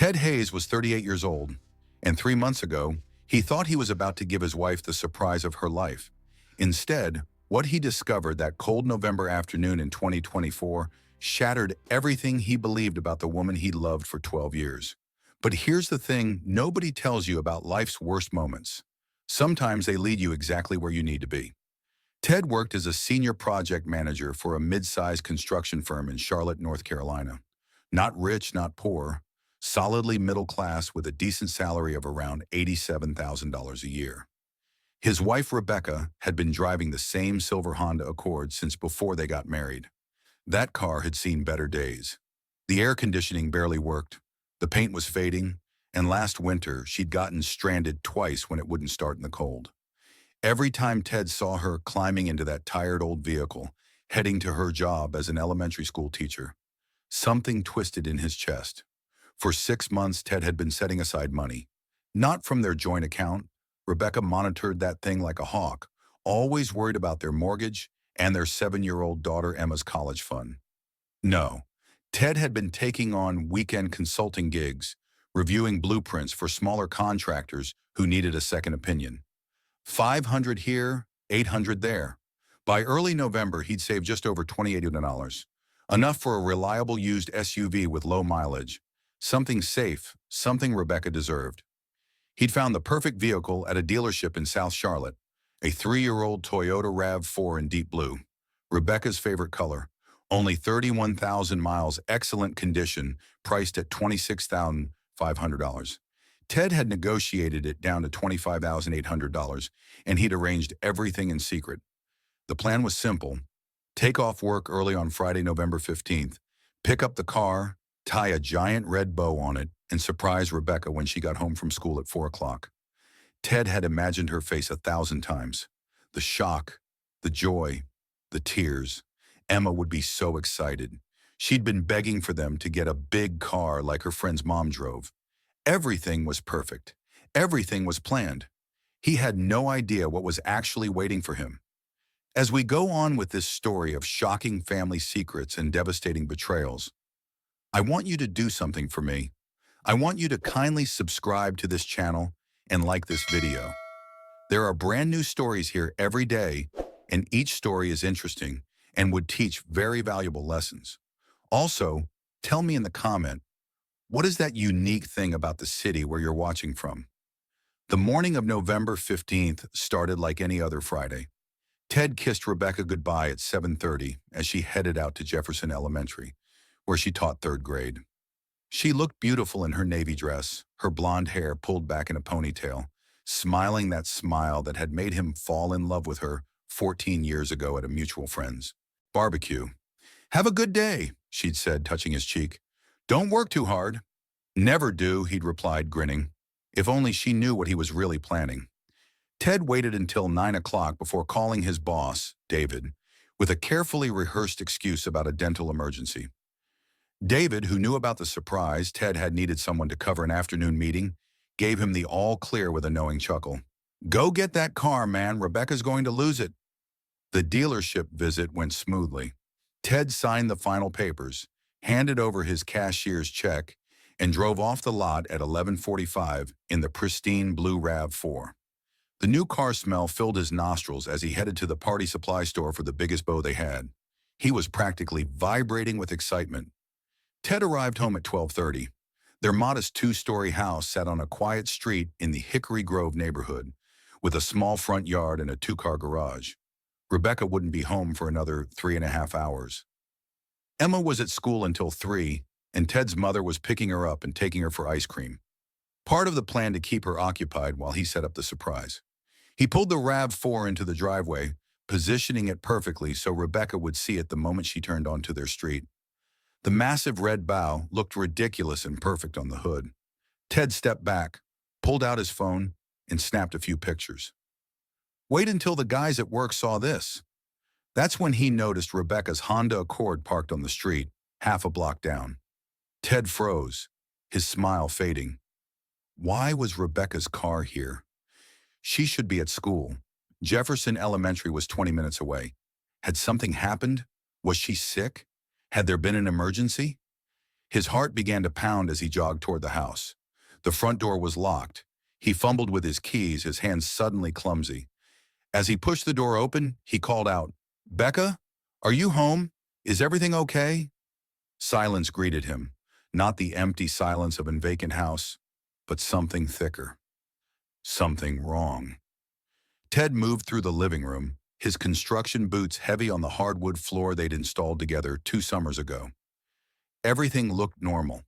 Ted Hayes was 38 years old, and 3 months ago, he thought he was about to give his wife the surprise of her life. Instead, what he discovered that cold November afternoon in 2024 shattered everything he believed about the woman he loved for 12 years. But here's the thing nobody tells you about life's worst moments. Sometimes they lead you exactly where you need to be. Ted worked as a senior project manager for a mid-sized construction firm in Charlotte, North Carolina. Not rich, not poor, solidly middle class with a decent salary of around $87,000 a year. His wife, Rebecca, had been driving the same silver Honda Accord since before they got married. That car had seen better days. The air conditioning barely worked, the paint was fading, and last winter she'd gotten stranded twice when it wouldn't start in the cold. Every time Ted saw her climbing into that tired old vehicle, heading to her job as an elementary school teacher, something twisted in his chest. For 6 months, Ted had been setting aside money. Not from their joint account. Rebecca monitored that thing like a hawk, always worried about their mortgage and their 7-year-old daughter Emma's college fund. No, Ted had been taking on weekend consulting gigs, reviewing blueprints for smaller contractors who needed a second opinion. 500 here, 800 there. By early November, he'd saved just over $2,800, enough for a reliable used SUV with low mileage. Something safe, something Rebecca deserved. He'd found the perfect vehicle at a dealership in South Charlotte, a 3-year-old Toyota RAV4 in deep blue, Rebecca's favorite color, only 31,000 miles, excellent condition, priced at $26,500. Ted had negotiated it down to $25,800, and he'd arranged everything in secret. The plan was simple. Take off work early on Friday, November 15th, pick up the car, tie a giant red bow on it, and surprise Rebecca when she got home from school at 4 o'clock. Ted had imagined her face 1,000 times. The shock, the joy, the tears. Emma would be so excited. She'd been begging for them to get a big car like her friend's mom drove. Everything was perfect. Everything was planned. He had no idea what was actually waiting for him. As we go on with this story of shocking family secrets and devastating betrayals, I want you to do something for me. I want you to kindly subscribe to this channel and like this video. There are brand new stories here every day, and each story is interesting and would teach very valuable lessons. Also, tell me in the comment, what is that unique thing about the city where you're watching from? The morning of November 15th started like any other Friday. Ted kissed Rebecca goodbye at 7:30 as she headed out to Jefferson Elementary, where she taught 3rd grade. She looked beautiful in her navy dress, her blonde hair pulled back in a ponytail, smiling that smile that had made him fall in love with her 14 years ago at a mutual friend's barbecue. "Have a good day," she'd said, touching his cheek. "Don't work too hard." "Never do," he'd replied, grinning. If only she knew what he was really planning. Ted waited until 9 o'clock before calling his boss, David, with a carefully rehearsed excuse about a dental emergency. David, who knew about the surprise Ted had needed someone to cover an afternoon meeting, gave him the all-clear with a knowing chuckle. "Go get that car, man. Rebecca's going to lose it." The dealership visit went smoothly. Ted signed the final papers, handed over his cashier's check, and drove off the lot at 11:45 in the pristine blue RAV4. The new car smell filled his nostrils as he headed to the party supply store for the biggest bow they had. He was practically vibrating with excitement. Ted arrived home at 12:30. Their modest 2-story house sat on a quiet street in the Hickory Grove neighborhood, with a small front yard and a 2-car garage. Rebecca wouldn't be home for another 3.5 hours. Emma was at school until 3, and Ted's mother was picking her up and taking her for ice cream. Part of the plan to keep her occupied while he set up the surprise. He pulled the RAV4 into the driveway, positioning it perfectly so Rebecca would see it the moment she turned onto their street. The massive red bow looked ridiculous and perfect on the hood. Ted stepped back, pulled out his phone, and snapped a few pictures. Wait until the guys at work saw this. That's when he noticed Rebecca's Honda Accord parked on the street, half a block down. Ted froze, his smile fading. Why was Rebecca's car here? She should be at school. Jefferson Elementary was 20 minutes away. Had something happened? Was she sick? Had there been an emergency? His heart began to pound as he jogged toward the house. The front door was locked. He fumbled with his keys, his hands suddenly clumsy. As he pushed the door open, he called out, "Becca, are you home? Is everything okay?" Silence greeted him, not the empty silence of a vacant house, but something thicker. Something wrong. Ted moved through the living room, his construction boots heavy on the hardwood floor they'd installed together 2 summers ago. Everything looked normal.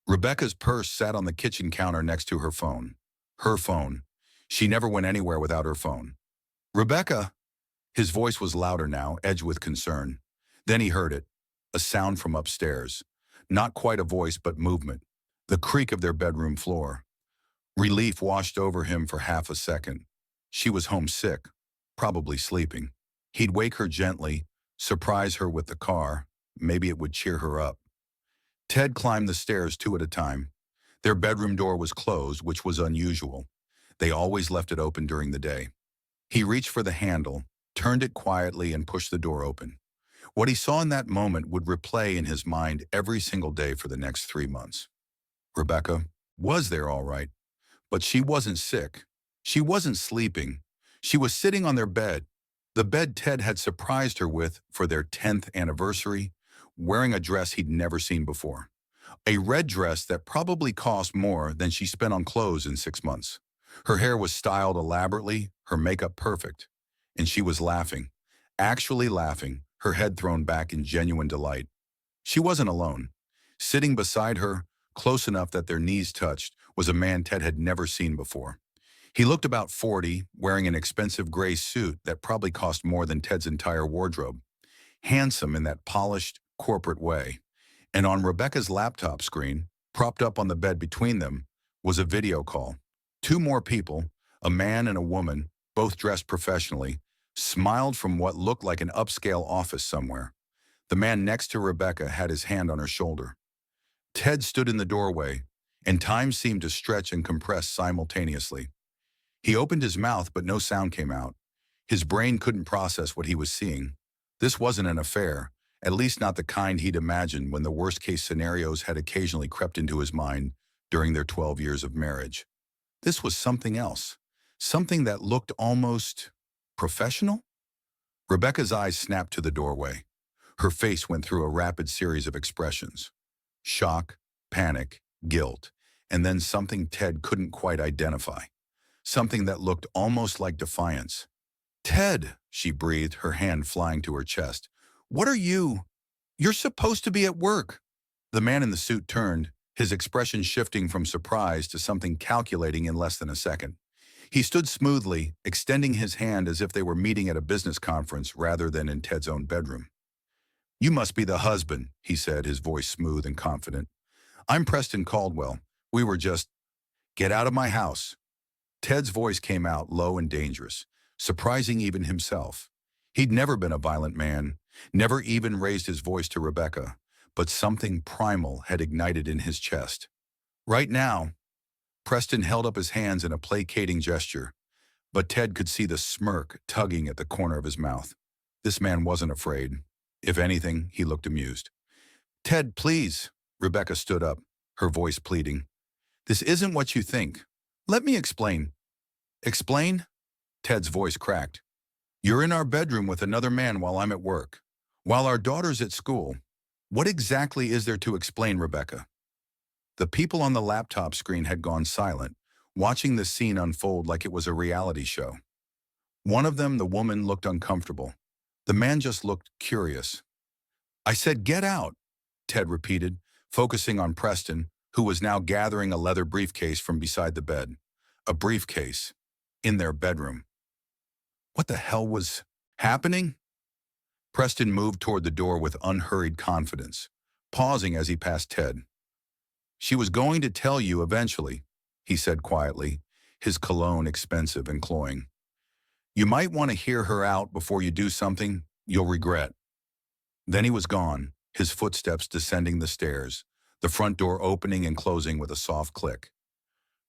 Rebecca's purse sat on the kitchen counter next to her phone. Her phone. She never went anywhere without her phone. "Rebecca!" His voice was louder now, edged with concern. Then he heard it, a sound from upstairs. Not quite a voice, but movement. The creak of their bedroom floor. Relief washed over him for half a second. She was homesick, probably sleeping. He'd wake her gently, surprise her with the car. Maybe it would cheer her up. Ted climbed the stairs 2 at a time. Their bedroom door was closed, which was unusual. They always left it open during the day. He reached for the handle, turned it quietly, and pushed the door open. What he saw in that moment would replay in his mind every single day for the next 3 months. Rebecca was there all right, but she wasn't sick. She wasn't sleeping. She was sitting on their bed, the bed Ted had surprised her with for their 10th anniversary, wearing a dress he'd never seen before. A red dress that probably cost more than she spent on clothes in 6 months. Her hair was styled elaborately, her makeup perfect. And she was laughing, actually laughing, her head thrown back in genuine delight. She wasn't alone. Sitting beside her, close enough that their knees touched, was a man Ted had never seen before. He looked about 40, wearing an expensive gray suit that probably cost more than Ted's entire wardrobe. Handsome in that polished, corporate way. And on Rebecca's laptop screen, propped up on the bed between them, was a video call. 2 more people, a man and a woman, both dressed professionally, smiled from what looked like an upscale office somewhere. The man next to Rebecca had his hand on her shoulder. Ted stood in the doorway, and time seemed to stretch and compress simultaneously. He opened his mouth, but no sound came out. His brain couldn't process what he was seeing. This wasn't an affair, at least not the kind he'd imagined when the worst-case scenarios had occasionally crept into his mind during their 12 years of marriage. This was something else, something that looked almost professional? Rebecca's eyes snapped to the doorway. Her face went through a rapid series of expressions. Shock, panic, guilt, and then something Ted couldn't quite identify. Something that looked almost like defiance. "Ted," she breathed, her hand flying to her chest. "What are you? You're supposed to be at work." The man in the suit turned, his expression shifting from surprise to something calculating in less than a second. He stood smoothly, extending his hand as if they were meeting at a business conference rather than in Ted's own bedroom. "You must be the husband," he said, his voice smooth and confident. "I'm Preston Caldwell. We were just—" "Get out of my house." Ted's voice came out low and dangerous, surprising even himself. He'd never been a violent man, never even raised his voice to Rebecca, but something primal had ignited in his chest. "Right now." Preston held up his hands in a placating gesture, but Ted could see the smirk tugging at the corner of his mouth. This man wasn't afraid. If anything, he looked amused. "Ted, please." Rebecca stood up, her voice pleading. "This isn't what you think. Let me explain." "Explain?" Ted's voice cracked. "You're in our bedroom with another man while I'm at work, while our daughter's at school. What exactly is there to explain, Rebecca?" The people on the laptop screen had gone silent, watching the scene unfold like it was a reality show. One of them, the woman, looked uncomfortable. The man just looked curious. "I said get out," Ted repeated, focusing on Preston, who was now gathering a leather briefcase from beside the bed. A briefcase. In their bedroom. What the hell was happening? Preston moved toward the door with unhurried confidence, pausing as he passed Ted. "She was going to tell you eventually," he said quietly, his cologne expensive and cloying. "You might want to hear her out before you do something you'll regret." Then he was gone, his footsteps descending the stairs, the front door opening and closing with a soft click.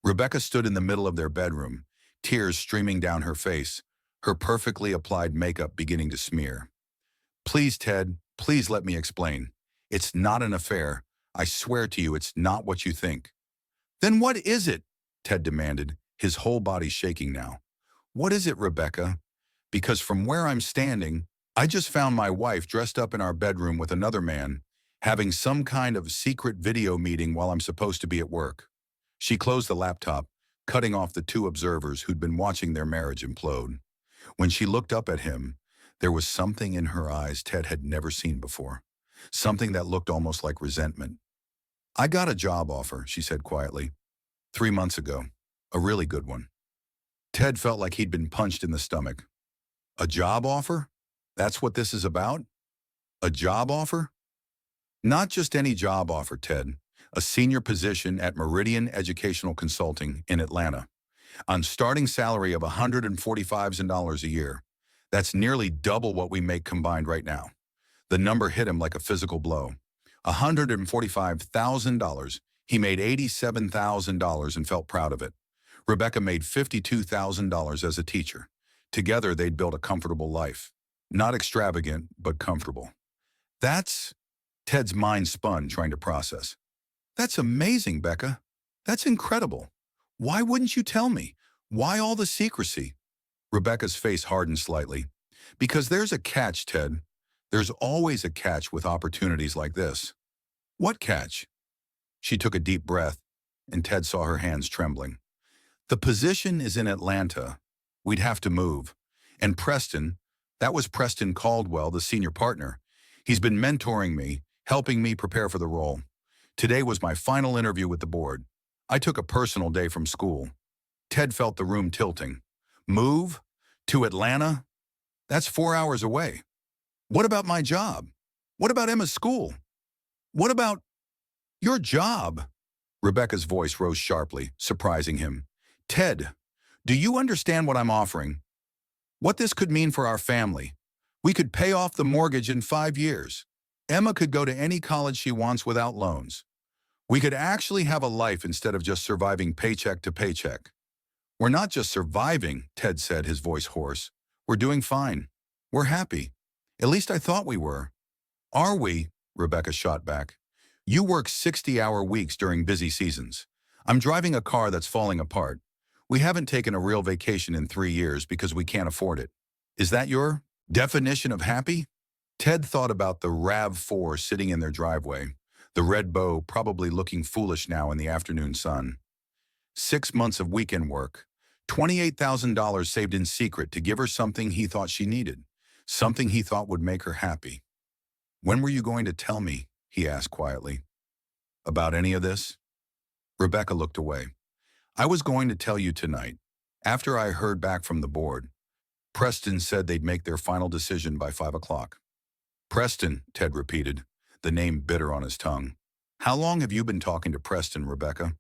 Rebecca stood in the middle of their bedroom, tears streaming down her face, her perfectly applied makeup beginning to smear. "Please, Ted, please let me explain. It's not an affair. I swear to you, it's not what you think. Then what is it? Ted demanded, his whole body shaking now. What is it, Rebecca? Because from where I'm standing, I just found my wife dressed up in our bedroom with another man, having some kind of secret video meeting while I'm supposed to be at work. She closed the laptop, cutting off the two observers who'd been watching their marriage implode. When she looked up at him, there was something in her eyes Ted had never seen before, something that looked almost like resentment. I got a job offer, she said quietly, 3 months ago, a really good one. Ted felt like he'd been punched in the stomach. A job offer? That's what this is about? A job offer? Not just any job offer, Ted. A senior position at Meridian Educational Consulting in Atlanta, on starting salary of $145,000 a year. That's nearly double what we make combined right now. The number hit him like a physical blow. $145,000. He made $87,000 and felt proud of it. Rebecca made $52,000 as a teacher. Together, they'd built a comfortable life. Not extravagant, but comfortable. That's... Ted's mind spun, trying to process. That's amazing, Becca. That's incredible. Why wouldn't you tell me? Why all the secrecy? Rebecca's face hardened slightly. Because there's a catch, Ted. There's always a catch with opportunities like this. What catch? She took a deep breath, and Ted saw her hands trembling. The position is in Atlanta. We'd have to move. And Preston, that was Preston Caldwell, the senior partner. He's been mentoring me, helping me prepare for the role. Today was my final interview with the board. I took a personal day from school. Ted felt the room tilting. Move? To Atlanta? That's 4 hours away. What about my job? What about Emma's school? What about your job? Rebecca's voice rose sharply, surprising him. Ted, do you understand what I'm offering? What this could mean for our family? We could pay off the mortgage in 5 years. Emma could go to any college she wants without loans. We could actually have a life instead of just surviving paycheck to paycheck. We're not just surviving, Ted said, his voice hoarse. We're doing fine. We're happy. At least I thought we were. Are we? Rebecca shot back. You work 60-hour weeks during busy seasons. I'm driving a car that's falling apart. We haven't taken a real vacation in 3 years because we can't afford it. Is that your definition of happy? Ted thought about the RAV4 sitting in their driveway, the red bow probably looking foolish now in the afternoon sun. 6 months of weekend work, $28,000 saved in secret to give her something he thought she needed, something he thought would make her happy. When were you going to tell me, he asked quietly, about any of this? Rebecca looked away. I was going to tell you tonight, after I heard back from the board. Preston said they'd make their final decision by 5 o'clock. Preston, Ted repeated, the name bitter on his tongue. How long have you been talking to Preston, Rebecca?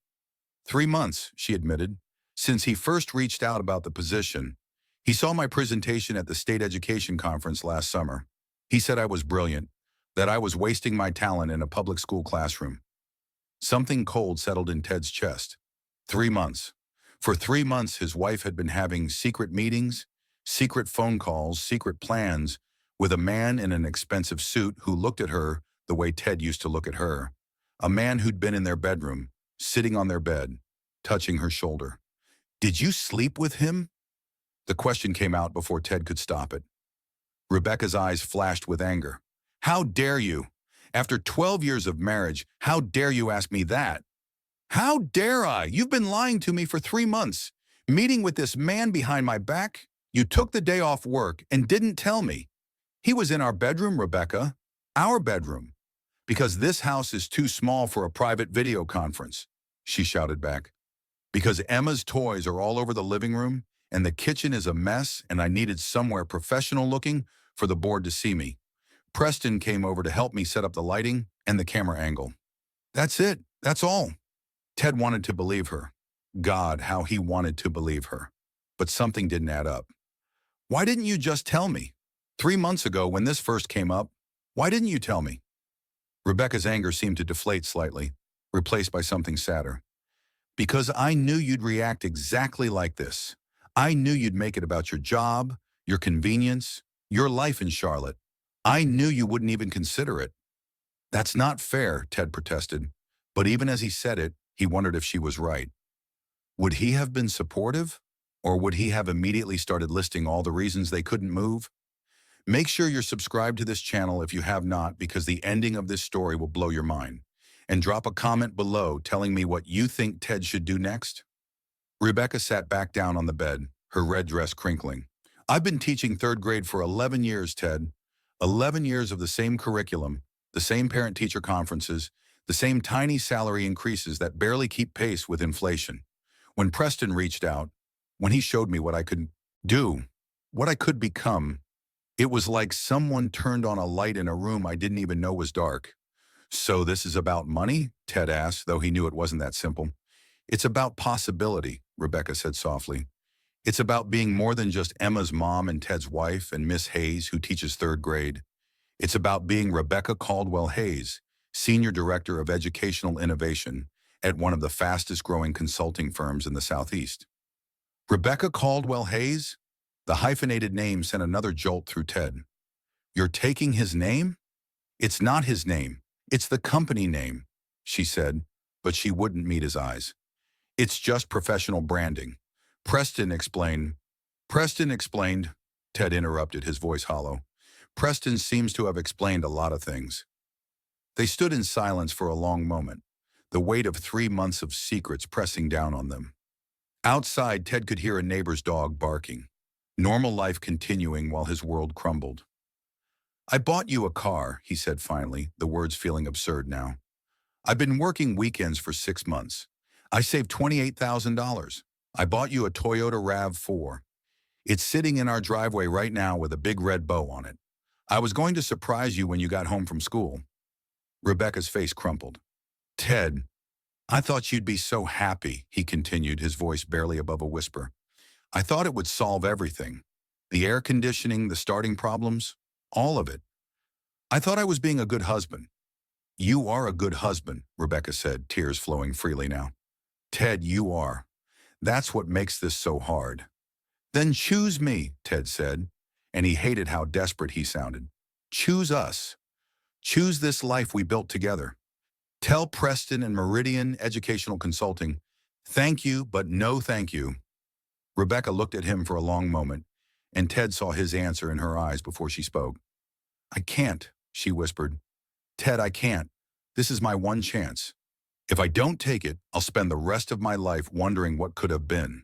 3 months, she admitted. Since he first reached out about the position, he saw my presentation at the state education conference last summer. He said I was brilliant, that I was wasting my talent in a public school classroom. Something cold settled in Ted's chest. 3 months. For 3 months, his wife had been having secret meetings, secret phone calls, secret plans, with a man in an expensive suit who looked at her the way Ted used to look at her. A man who'd been in their bedroom, sitting on their bed, touching her shoulder. Did you sleep with him? The question came out before Ted could stop it. Rebecca's eyes flashed with anger. How dare you? After 12 years of marriage, how dare you ask me that? How dare I? You've been lying to me for 3 months, meeting with this man behind my back. You took the day off work and didn't tell me. He was in our bedroom, Rebecca. Our bedroom. Because this house is too small for a private video conference, she shouted back. Because Emma's toys are all over the living room, and the kitchen is a mess, and I needed somewhere professional looking for the board to see me. Preston came over to help me set up the lighting and the camera angle. That's it. That's all. Ted wanted to believe her. God, how he wanted to believe her. But something didn't add up. Why didn't you just tell me? 3 months ago, when this first came up, why didn't you tell me? Rebecca's anger seemed to deflate slightly, replaced by something sadder. Because I knew you'd react exactly like this. I knew you'd make it about your job, your convenience, your life in Charlotte. I knew you wouldn't even consider it. That's not fair, Ted protested. But even as he said it, he wondered if she was right. Would he have been supportive? Or would he have immediately started listing all the reasons they couldn't move? Make sure you're subscribed to this channel if you have not, because the ending of this story will blow your mind. And drop a comment below telling me what you think Ted should do next. Rebecca sat back down on the bed, her red dress crinkling. I've been teaching third grade for 11 years, Ted. 11 years of the same curriculum, the same parent-teacher conferences, the same tiny salary increases that barely keep pace with inflation. When Preston reached out, when he showed me what I could do, what I could become, it was like someone turned on a light in a room I didn't even know was dark. So this is about money? Ted asked, though he knew it wasn't that simple. It's about possibility, Rebecca said softly. It's about being more than just Emma's mom and Ted's wife and Miss Hayes, who teaches third grade. It's about being Rebecca Caldwell Hayes, Senior Director of Educational Innovation at one of the fastest-growing consulting firms in the Southeast. Rebecca Caldwell Hayes? The hyphenated name sent another jolt through Ted. You're taking his name? It's not his name. It's the company name, she said, but she wouldn't meet his eyes. It's just professional branding. Preston explained, Ted interrupted, his voice hollow. Preston seems to have explained a lot of things. They stood in silence for a long moment, the weight of 3 months of secrets pressing down on them. Outside, Ted could hear a neighbor's dog barking, normal life continuing while his world crumbled. I bought you a car, he said finally, the words feeling absurd now. I've been working weekends for 6 months. I saved $28,000. I bought you a Toyota RAV4. It's sitting in our driveway right now with a big red bow on it. I was going to surprise you when you got home from school. Rebecca's face crumpled. Ted, I thought you'd be so happy, he continued, his voice barely above a whisper. I thought it would solve everything. The air conditioning, the starting problems, all of it. I thought I was being a good husband. You are a good husband, Rebecca said, tears flowing freely now. Ted, you are. That's what makes this so hard. Then choose me, Ted said, and he hated how desperate he sounded. Choose us. Choose this life we built together. Tell Preston and Meridian Educational Consulting, thank you, but no thank you. Rebecca looked at him for a long moment, and Ted saw his answer in her eyes before she spoke. I can't, she whispered. Ted, I can't. This is my one chance. If I don't take it, I'll spend the rest of my life wondering what could have been.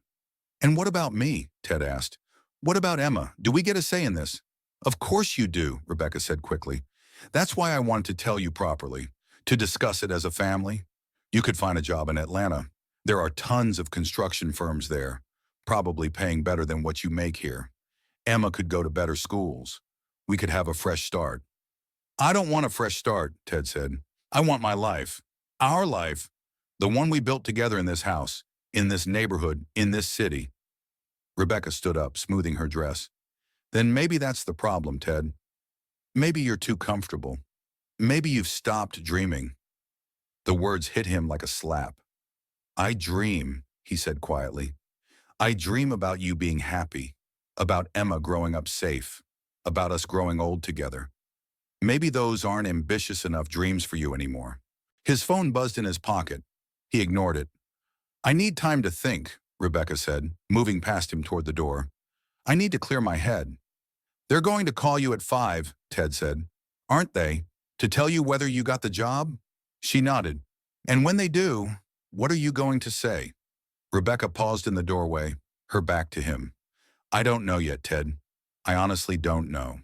And what about me? Ted asked. What about Emma? Do we get a say in this? Of course you do, Rebecca said quickly. That's why I wanted to tell you properly, to discuss it as a family. You could find a job in Atlanta. There are tons of construction firms there, probably paying better than what you make here. Emma could go to better schools. We could have a fresh start. I don't want a fresh start, Ted said. I want my life. Our life. The one we built together in this house, in this neighborhood, in this city. Rebecca stood up, smoothing her dress. Then maybe that's the problem, Ted. Maybe you're too comfortable. Maybe you've stopped dreaming. The words hit him like a slap. I dream, he said quietly. I dream about you being happy, about Emma growing up safe, about us growing old together. Maybe those aren't ambitious enough dreams for you anymore. His phone buzzed in his pocket. He ignored it. I need time to think, Rebecca said, moving past him toward the door. I need to clear my head. They're going to call you at 5, Ted said. Aren't they? To tell you whether you got the job? She nodded. And when they do, what are you going to say? Rebecca paused in the doorway, her back to him. I don't know yet, Ted. I honestly don't know.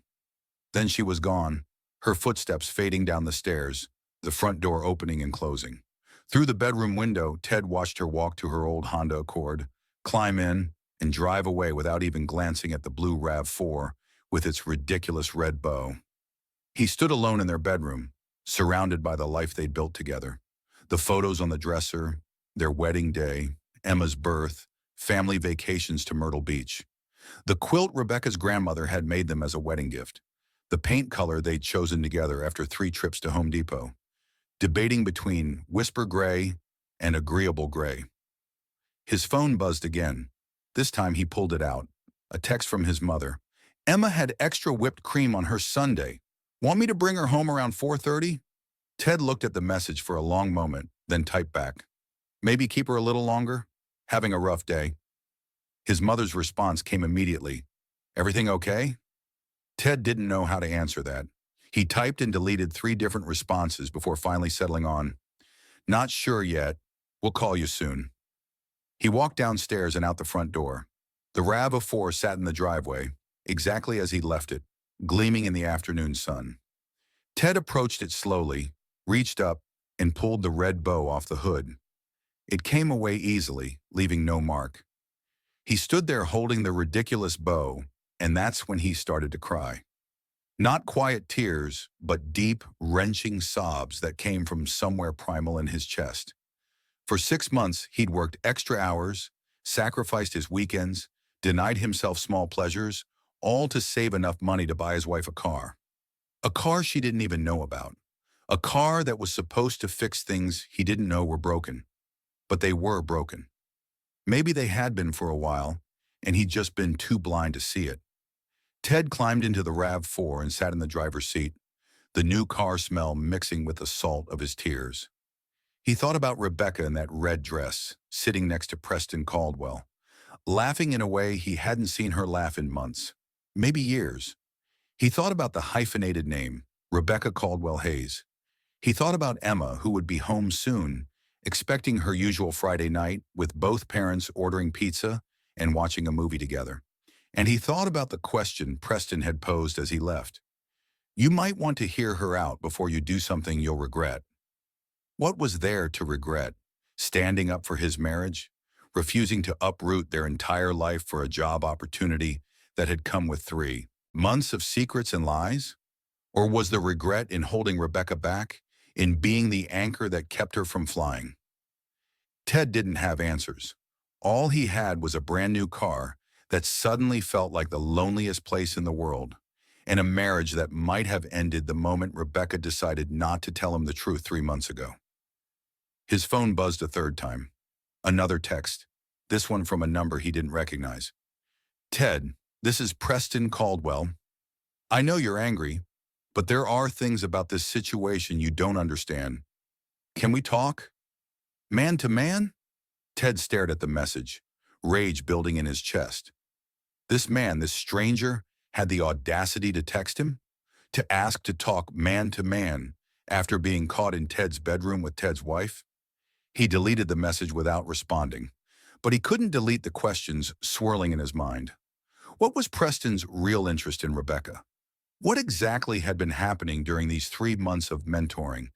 Then she was gone, her footsteps fading down the stairs, the front door opening and closing. Through the bedroom window, Ted watched her walk to her old Honda Accord, climb in, and drive away without even glancing at the blue RAV4 with its ridiculous red bow. He stood alone in their bedroom, surrounded by the life they'd built together. The photos on the dresser, their wedding day, Emma's birth, family vacations to Myrtle Beach. The quilt Rebecca's grandmother had made them as a wedding gift. The paint color they'd chosen together after 3 trips to Home Depot. Debating between whisper gray and agreeable gray. His phone buzzed again. This time he pulled it out. A text from his mother. Emma had extra whipped cream on her sundae. Want me to bring her home around 4:30? Ted looked at the message for a long moment, then typed back, "Maybe keep her a little longer? Having a rough day." His mother's response came immediately, "Everything okay?" Ted didn't know how to answer that. He typed and deleted 3 different responses before finally settling on, "Not sure yet. We'll call you soon." He walked downstairs and out the front door. The RAV4 sat in the driveway, exactly as he'd left it, gleaming in the afternoon sun. Ted approached it slowly, reached up, and pulled the red bow off the hood. It came away easily, leaving no mark. He stood there holding the ridiculous bow, and that's when he started to cry. Not quiet tears, but deep, wrenching sobs that came from somewhere primal in his chest. For 6 months, he'd worked extra hours, sacrificed his weekends, denied himself small pleasures, all to save enough money to buy his wife a car. A car she didn't even know about. A car that was supposed to fix things he didn't know were broken. But they were broken. Maybe they had been for a while, and he'd just been too blind to see it. Ted climbed into the RAV4 and sat in the driver's seat, the new car smell mixing with the salt of his tears. He thought about Rebecca in that red dress, sitting next to Preston Caldwell, laughing in a way he hadn't seen her laugh in months, maybe years. He thought about the hyphenated name, Rebecca Caldwell Hayes. He thought about Emma, who would be home soon, expecting her usual Friday night with both parents ordering pizza and watching a movie together. And he thought about the question Preston had posed as he left. You might want to hear her out before you do something you'll regret. What was there to regret? Standing up for his marriage? Refusing to uproot their entire life for a job opportunity that had come with 3 months of secrets and lies? Or was the regret in holding Rebecca back, in being the anchor that kept her from flying? Ted didn't have answers. All he had was a brand new car that suddenly felt like the loneliest place in the world, and a marriage that might have ended the moment Rebecca decided not to tell him the truth 3 months ago. His phone buzzed a third time. Another text, this one from a number he didn't recognize. "Ted, this is Preston Caldwell. I know you're angry, but there are things about this situation you don't understand. Can we talk? Man to man?" Ted stared at the message, rage building in his chest. This man, this stranger, had the audacity to text him? To ask to talk man to man after being caught in Ted's bedroom with Ted's wife? He deleted the message without responding, but he couldn't delete the questions swirling in his mind. What was Preston's real interest in Rebecca? What exactly had been happening during these 3 months of mentoring?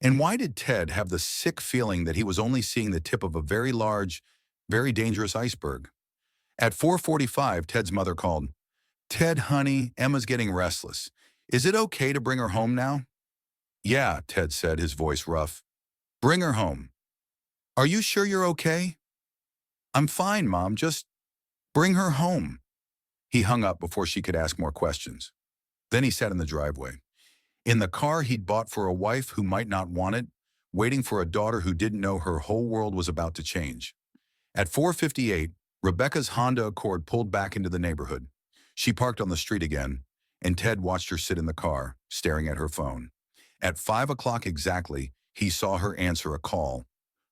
And why did Ted have the sick feeling that he was only seeing the tip of a very large, very dangerous iceberg? At 4:45, Ted's mother called. "Ted, honey, Emma's getting restless. Is it okay to bring her home now?" "Yeah," Ted said, his voice rough. "Bring her home." "Are you sure you're okay?" "I'm fine, Mom, just bring her home." He hung up before she could ask more questions. Then he sat in the driveway. In the car he'd bought for a wife who might not want it, waiting for a daughter who didn't know her whole world was about to change. At 4:58, Rebecca's Honda Accord pulled back into the neighborhood. She parked on the street again, and Ted watched her sit in the car, staring at her phone. At 5 o'clock exactly, he saw her answer a call.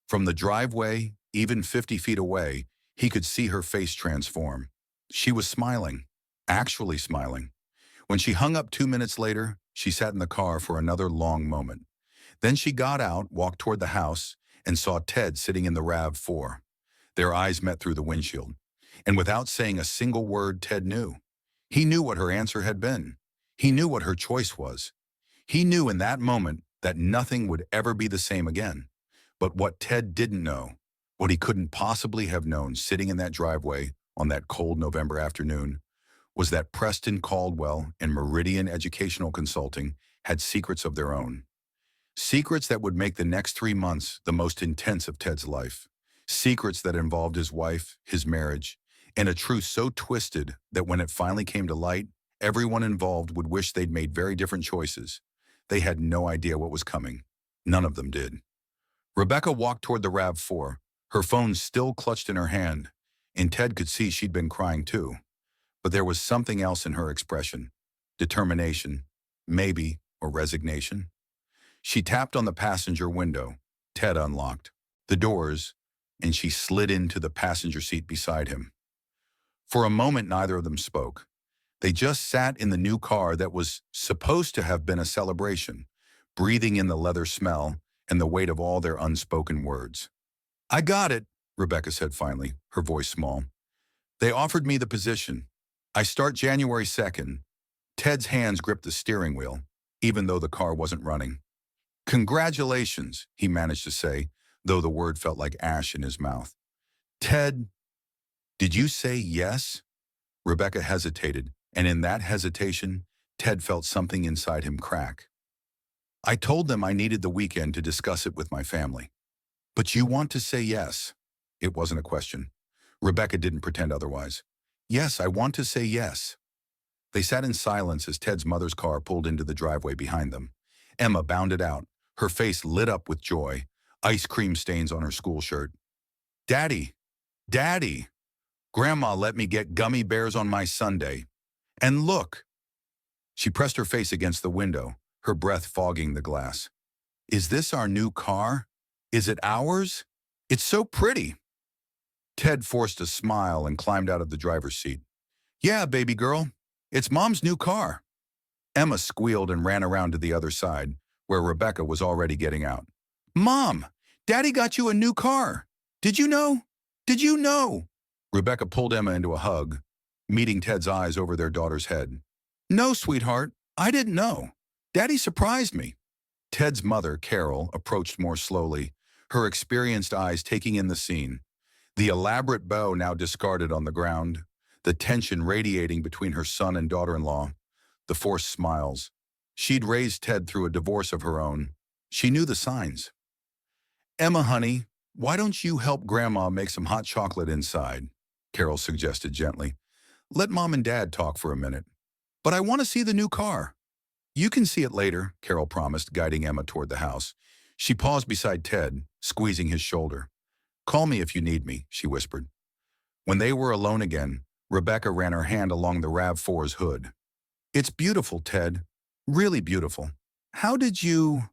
From the driveway, even 50 feet away, he could see her face transform. She was smiling, actually smiling. When she hung up 2 minutes later, she sat in the car for another long moment. Then she got out, walked toward the house, and saw Ted sitting in the RAV4. Their eyes met through the windshield. And without saying a single word, Ted knew. He knew what her answer had been. He knew what her choice was. He knew in that moment that nothing would ever be the same again. But what Ted didn't know, what he couldn't possibly have known sitting in that driveway on that cold November afternoon, was that Preston Caldwell and Meridian Educational Consulting had secrets of their own. Secrets that would make the next 3 months the most intense of Ted's life. Secrets that involved his wife, his marriage, and a truth so twisted that when it finally came to light, everyone involved would wish they'd made very different choices. They had no idea what was coming. None of them did. Rebecca walked toward the RAV4, her phone still clutched in her hand, and Ted could see she'd been crying too. But there was something else in her expression. Determination, maybe, or resignation. She tapped on the passenger window. Ted unlocked the doors, and she slid into the passenger seat beside him. For a moment, neither of them spoke. They just sat in the new car that was supposed to have been a celebration, breathing in the leather smell and the weight of all their unspoken words. "I got it," Rebecca said finally, her voice small. "They offered me the position. I start January 2nd. Ted's hands gripped the steering wheel, even though the car wasn't running. "Congratulations," he managed to say, though the word felt like ash in his mouth. "Ted, did you say yes?" Rebecca hesitated, and in that hesitation, Ted felt something inside him crack. "I told them I needed the weekend to discuss it with my family." "But you want to say yes?" It wasn't a question. Rebecca didn't pretend otherwise. "Yes, I want to say yes." They sat in silence as Ted's mother's car pulled into the driveway behind them. Emma bounded out, her face lit up with joy, ice cream stains on her school shirt. "Daddy! Daddy! Grandma let me get gummy bears on my Sunday. And look!" She pressed her face against the window, her breath fogging the glass. "Is this our new car? Is it ours? It's so pretty." Ted forced a smile and climbed out of the driver's seat. "Yeah, baby girl. It's Mom's new car." Emma squealed and ran around to the other side, where Rebecca was already getting out. "Mom, Daddy got you a new car. Did you know? Did you know?" Rebecca pulled Emma into a hug, meeting Ted's eyes over their daughter's head. "No, sweetheart, I didn't know. Daddy surprised me." Ted's mother, Carol, approached more slowly, her experienced eyes taking in the scene. The elaborate bow now discarded on the ground, the tension radiating between her son and daughter-in-law, the forced smiles. She'd raised Ted through a divorce of her own. She knew the signs. "Emma, honey, why don't you help Grandma make some hot chocolate inside?" Carol suggested gently. "Let Mom and Dad talk for a minute." "But I want to see the new car." "You can see it later," Carol promised, guiding Emma toward the house. She paused beside Ted, squeezing his shoulder. "Call me if you need me," she whispered. When they were alone again, Rebecca ran her hand along the RAV4's hood. "It's beautiful, Ted. Really beautiful. How did you—"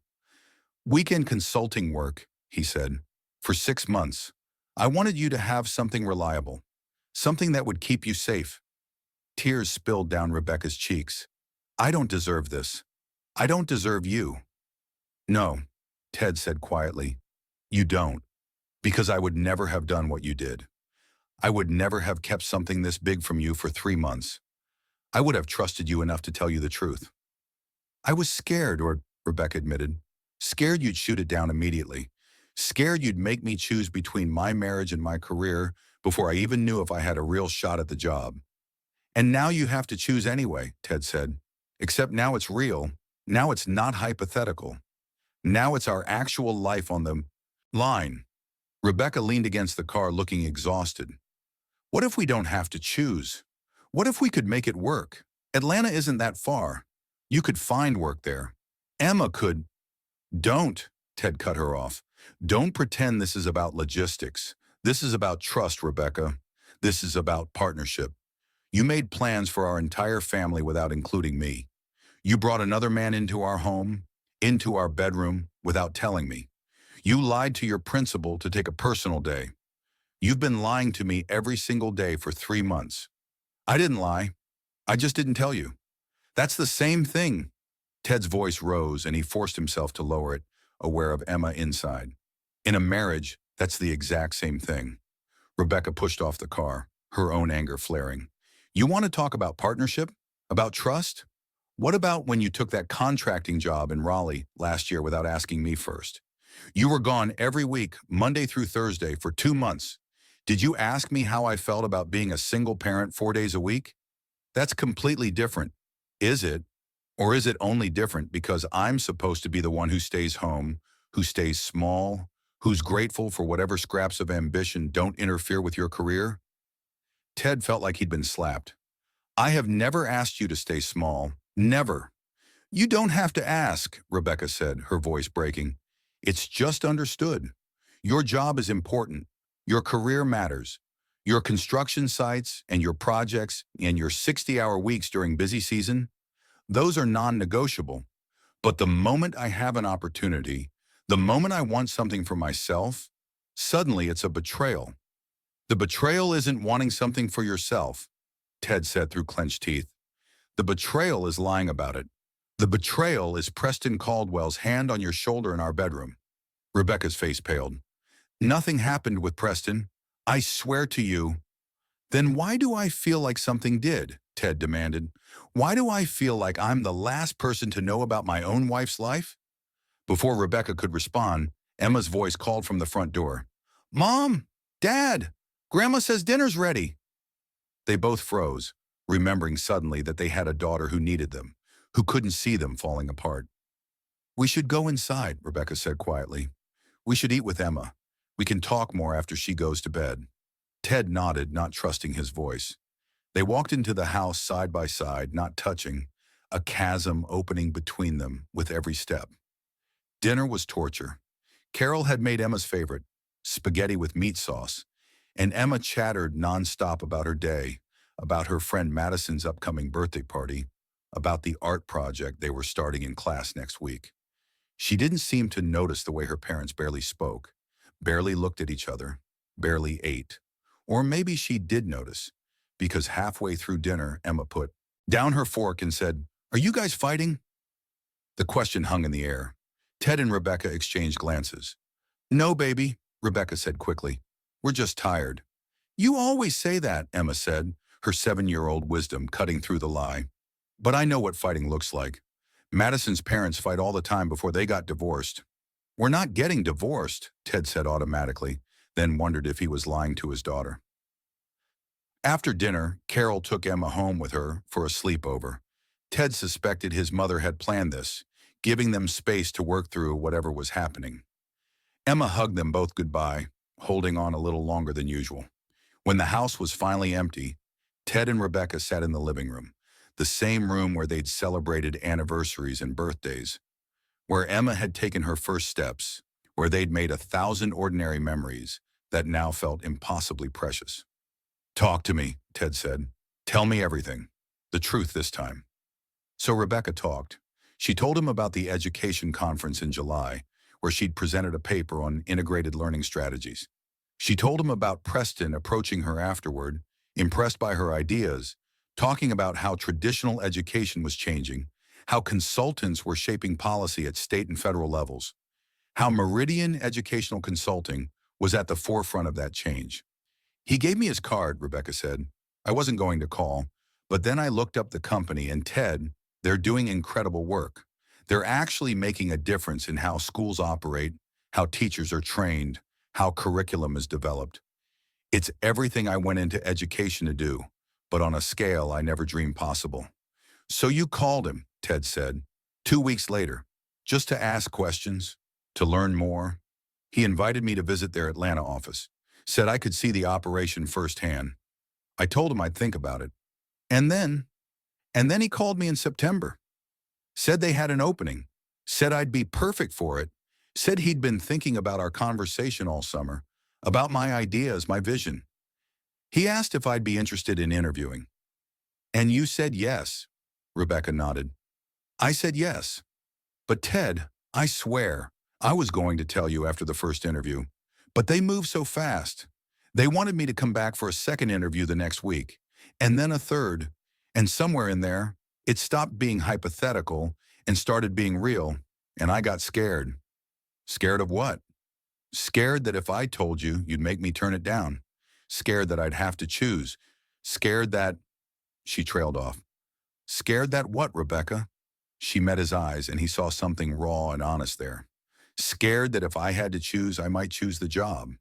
"Weekend consulting work," he said. "For 6 months. I wanted you to have something reliable. Something that would keep you safe." Tears spilled down Rebecca's cheeks. "I don't deserve this. I don't deserve you." "No," Ted said quietly. "You don't. Because I would never have done what you did. I would never have kept something this big from you for 3 months. I would have trusted you enough to tell you the truth." "I was scared," Rebecca admitted. "Scared you'd shoot it down immediately. Scared you'd make me choose between my marriage and my career before I even knew if I had a real shot at the job." "And now you have to choose anyway," Ted said. "Except now it's real. Now it's not hypothetical. Now it's our actual life on the line." Rebecca leaned against the car looking exhausted. "What if we don't have to choose? What if we could make it work? Atlanta isn't that far. You could find work there. Emma could—" "Don't," Ted cut her off. "Don't pretend this is about logistics. This is about trust, Rebecca. This is about partnership. You made plans for our entire family without including me. You brought another man into our home, into our bedroom, without telling me. You lied to your principal to take a personal day. You've been lying to me every single day for 3 months. I didn't lie. I just didn't tell you. That's the same thing." Ted's voice rose and he forced himself to lower it, aware of Emma inside. "In a marriage, that's the exact same thing." Rebecca pushed off the car, her own anger flaring. "You want to talk about partnership? About trust? What about when you took that contracting job in Raleigh last year without asking me first? You were gone every week, Monday through Thursday, for 2 months. Did you ask me how I felt about being a single parent 4 days a week? That's completely different. Is it? Or is it only different because I'm supposed to be the one who stays home, who stays small, who's grateful for whatever scraps of ambition don't interfere with your career?" Ted felt like he'd been slapped. "I have never asked you to stay small. Never." "You don't have to ask," Rebecca said, her voice breaking. "It's just understood. Your job is important. Your career matters. Your construction sites and your projects and your 60-hour weeks during busy season, those are non-negotiable. But the moment I have an opportunity, the moment I want something for myself, suddenly it's a betrayal. The betrayal isn't wanting something for yourself, Ted said through clenched teeth. The betrayal is lying about it. The betrayal is Preston Caldwell's hand on your shoulder in our bedroom. Rebecca's face paled. Nothing happened with Preston. I swear to you. Then why do I feel like something did? Ted demanded. Why do I feel like I'm the last person to know about my own wife's life? Before Rebecca could respond, Emma's voice called from the front door. Mom! Dad! Grandma says dinner's ready. They both froze, remembering suddenly that they had a daughter who needed them, who couldn't see them falling apart. We should go inside, Rebecca said quietly. We should eat with Emma. We can talk more after she goes to bed. Ted nodded, not trusting his voice. They walked into the house side by side, not touching, a chasm opening between them with every step. Dinner was torture. Carol had made Emma's favorite, spaghetti with meat sauce, and Emma chattered nonstop about her day, about her friend Madison's upcoming birthday party, about the art project they were starting in class next week. She didn't seem to notice the way her parents barely spoke, barely looked at each other, barely ate. Or maybe she did notice, because halfway through dinner, Emma put down her fork and said, "Are you guys fighting?" The question hung in the air. Ted and Rebecca exchanged glances. "No, baby," Rebecca said quickly. "We're just tired." "You always say that," Emma said, her 7-year-old wisdom cutting through the lie. "But I know what fighting looks like. Madison's parents fight all the time before they got divorced." "We're not getting divorced," Ted said automatically, then wondered if he was lying to his daughter. After dinner, Carol took Emma home with her for a sleepover. Ted suspected his mother had planned this, giving them space to work through whatever was happening. Emma hugged them both goodbye, holding on a little longer than usual. When the house was finally empty, Ted and Rebecca sat in the living room, the same room where they'd celebrated anniversaries and birthdays, where Emma had taken her first steps, where they'd made 1,000 ordinary memories that now felt impossibly precious. "Talk to me," Ted said. "Tell me everything. The truth this time." So Rebecca talked. She told him about the education conference in July, where she'd presented a paper on integrated learning strategies. She told him about Preston approaching her afterward, impressed by her ideas, talking about how traditional education was changing, how consultants were shaping policy at state and federal levels, how Meridian Educational Consulting was at the forefront of that change. "He gave me his card," Rebecca said. "I wasn't going to call, but then I looked up the company, and Ted, they're doing incredible work. They're actually making a difference in how schools operate, how teachers are trained, how curriculum is developed. It's everything I went into education to do, but on a scale I never dreamed possible." "So you called him," Ted said, 2 weeks later, "just to ask questions, to learn more." "He invited me to visit their Atlanta office, said I could see the operation firsthand. I told him I'd think about it. And then he called me in September. Said they had an opening. Said I'd be perfect for it. Said he'd been thinking about our conversation all summer, about my ideas, my vision. He asked if I'd be interested in interviewing." "And you said yes," Rebecca nodded. "I said yes. But Ted, I swear, I was going to tell you after the first interview. But they moved so fast. They wanted me to come back for a second interview the next week, and then a third, and somewhere in there, it stopped being hypothetical and started being real, and I got scared." "Scared of what?" "Scared that if I told you, you'd make me turn it down. Scared that I'd have to choose. Scared that—" She trailed off. "Scared that what, Rebecca?" She met his eyes, and he saw something raw and honest there. "Scared that if I had to choose, I might choose the job.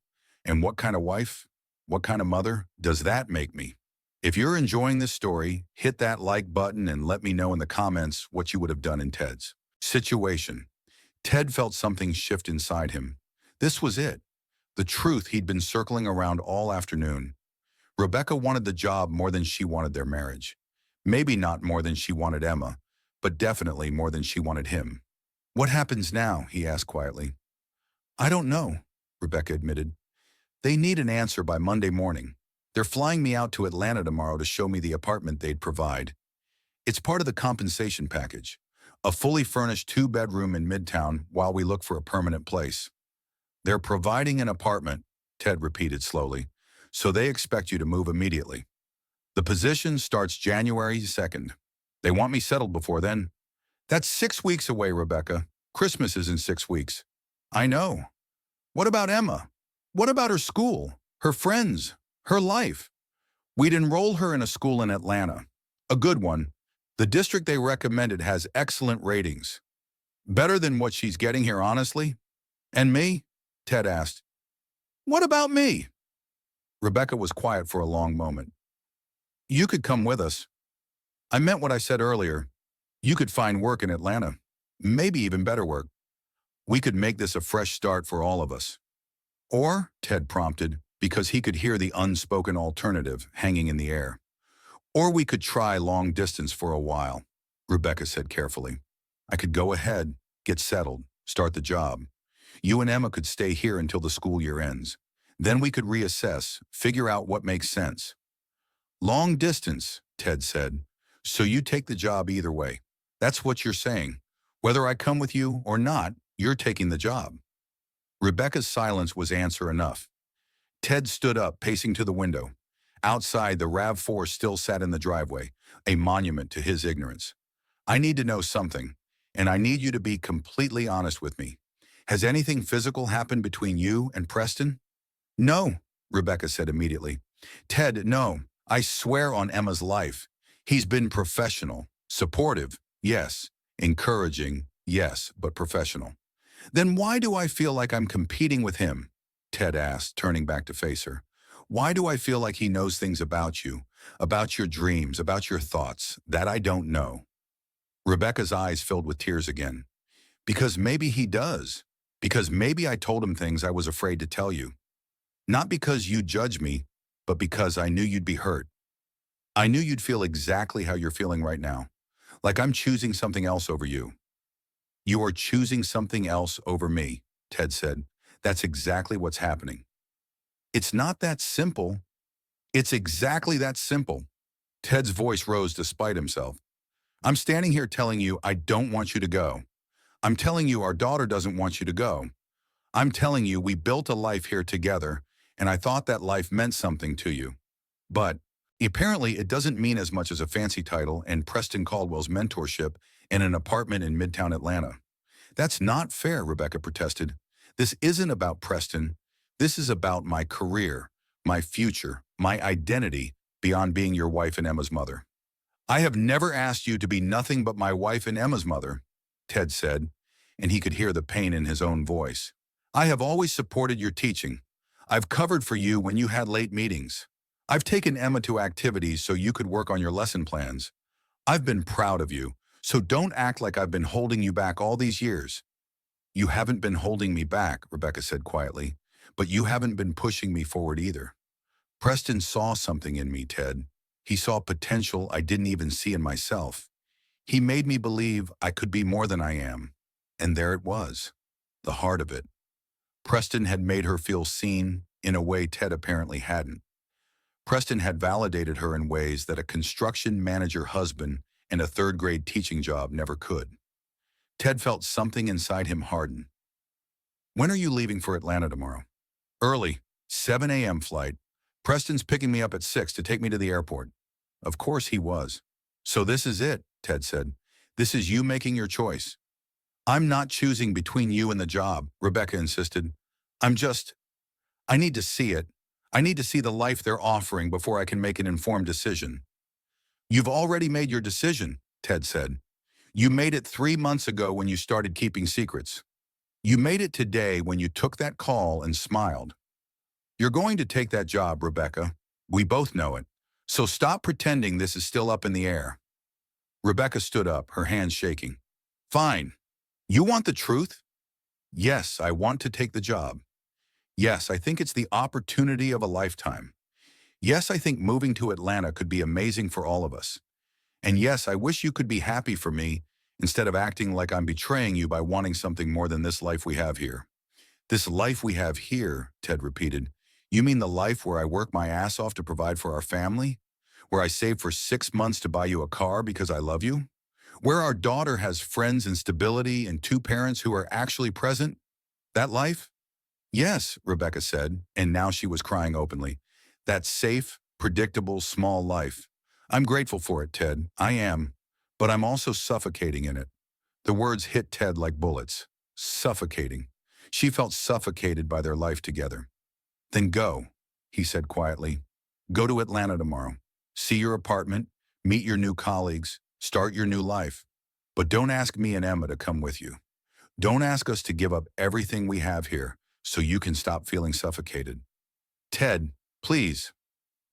And what kind of wife, what kind of mother does that make me?" If you're enjoying this story, hit that like button and let me know in the comments what you would have done in Ted's situation. Ted felt something shift inside him. This was it. The truth he'd been circling around all afternoon. Rebecca wanted the job more than she wanted their marriage. Maybe not more than she wanted Emma, but definitely more than she wanted him. "What happens now?" he asked quietly. "I don't know," Rebecca admitted. "They need an answer by Monday morning. They're flying me out to Atlanta tomorrow to show me the apartment they'd provide. It's part of the compensation package. A fully furnished two-bedroom in Midtown while we look for a permanent place. They're providing an apartment, Ted repeated slowly, so they expect you to move immediately. The position starts January 2nd. They want me settled before then. That's 6 weeks away, Rebecca. Christmas is in 6 weeks. I know. What about Emma? What about her school, her friends, her life? We'd enroll her in a school in Atlanta. A good one. The district they recommended has excellent ratings. Better than what she's getting here, honestly. And me? Ted asked. What about me? Rebecca was quiet for a long moment. You could come with us. I meant what I said earlier. You could find work in Atlanta. Maybe even better work. We could make this a fresh start for all of us. Or, Ted prompted, because he could hear the unspoken alternative hanging in the air. Or we could try long distance for a while, Rebecca said carefully. I could go ahead, get settled, start the job. You and Emma could stay here until the school year ends. Then we could reassess, figure out what makes sense. Long distance, Ted said. So you take the job either way. That's what you're saying. Whether I come with you or not, you're taking the job. Rebecca's silence was answer enough. Ted stood up, pacing to the window. Outside, the RAV4 still sat in the driveway, a monument to his ignorance. I need to know something, and I need you to be completely honest with me. Has anything physical happened between you and Preston? No, Rebecca said immediately. Ted, no. I swear on Emma's life. He's been professional, supportive, yes, encouraging, yes, but professional. Then why do I feel like I'm competing with him? Ted asked, turning back to face her. Why do I feel like he knows things about you, about your dreams, about your thoughts, that I don't know? Rebecca's eyes filled with tears again. Because maybe he does. Because maybe I told him things I was afraid to tell you. Not because you judge me, but because I knew you'd be hurt. I knew you'd feel exactly how you're feeling right now, like I'm choosing something else over you. You are choosing something else over me, Ted said. That's exactly what's happening. It's not that simple. It's exactly that simple. Ted's voice rose despite himself. I'm standing here telling you I don't want you to go. I'm telling you our daughter doesn't want you to go. I'm telling you we built a life here together, and I thought that life meant something to you. But apparently it doesn't mean as much as a fancy title and Preston Caldwell's mentorship in an apartment in Midtown Atlanta. That's not fair, Rebecca protested. This isn't about Preston. This is about my career, my future, my identity beyond being your wife and Emma's mother. I have never asked you to be nothing but my wife and Emma's mother, Ted said, and he could hear the pain in his own voice. I have always supported your teaching. I've covered for you when you had late meetings. I've taken Emma to activities so you could work on your lesson plans. I've been proud of you, so don't act like I've been holding you back all these years. You haven't been holding me back, Rebecca said quietly, but you haven't been pushing me forward either. Preston saw something in me, Ted. He saw potential I didn't even see in myself. He made me believe I could be more than I am. And there it was, the heart of it. Preston had made her feel seen in a way Ted apparently hadn't. Preston had validated her in ways that a construction manager husband and a third-grade teaching job never could. Ted felt something inside him harden. When are you leaving for Atlanta tomorrow? Early, 7 a.m. flight. Preston's picking me up at 6 to take me to the airport. Of course he was. So this is it, Ted said. This is you making your choice. I'm not choosing between you and the job, Rebecca insisted. I need to see it. I need to see the life they're offering before I can make an informed decision. You've already made your decision, Ted said. You made it 3 months ago when you started keeping secrets. You made it today when you took that call and smiled. You're going to take that job, Rebecca. We both know it. So stop pretending this is still up in the air. Rebecca stood up, her hands shaking. Fine. You want the truth? Yes, I want to take the job. Yes, I think it's the opportunity of a lifetime. Yes, I think moving to Atlanta could be amazing for all of us. And yes, I wish you could be happy for me instead of acting like I'm betraying you by wanting something more than this life we have here. This life we have here, Ted repeated. You mean the life where I work my ass off to provide for our family? Where I save for 6 months to buy you a car because I love you? where our daughter has friends and stability and two parents who are actually present? That life? Yes, Rebecca said, and now she was crying openly. That safe, predictable, small life. I'm grateful for it, Ted. I am. But I'm also suffocating in it. The words hit Ted like bullets. Suffocating. She felt suffocated by their life together. Then go, he said quietly. Go to Atlanta tomorrow. See your apartment, meet your new colleagues, start your new life. But don't ask me and Emma to come with you. Don't ask us to give up everything we have here so you can stop feeling suffocated. Ted, please.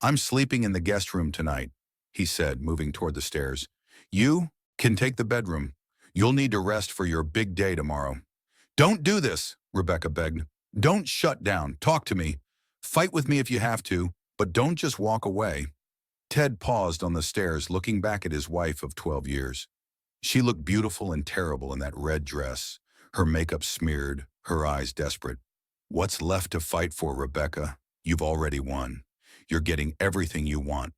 I'm sleeping in the guest room tonight, he said, moving toward the stairs. You can take the bedroom. You'll need to rest for your big day tomorrow. Don't do this, Rebecca begged. Don't shut down. Talk to me. Fight with me if you have to, but don't just walk away. Ted paused on the stairs, looking back at his wife of 12 years. She looked beautiful and terrible in that red dress, her makeup smeared, her eyes desperate. What's left to fight for, Rebecca? You've already won. You're getting everything you want.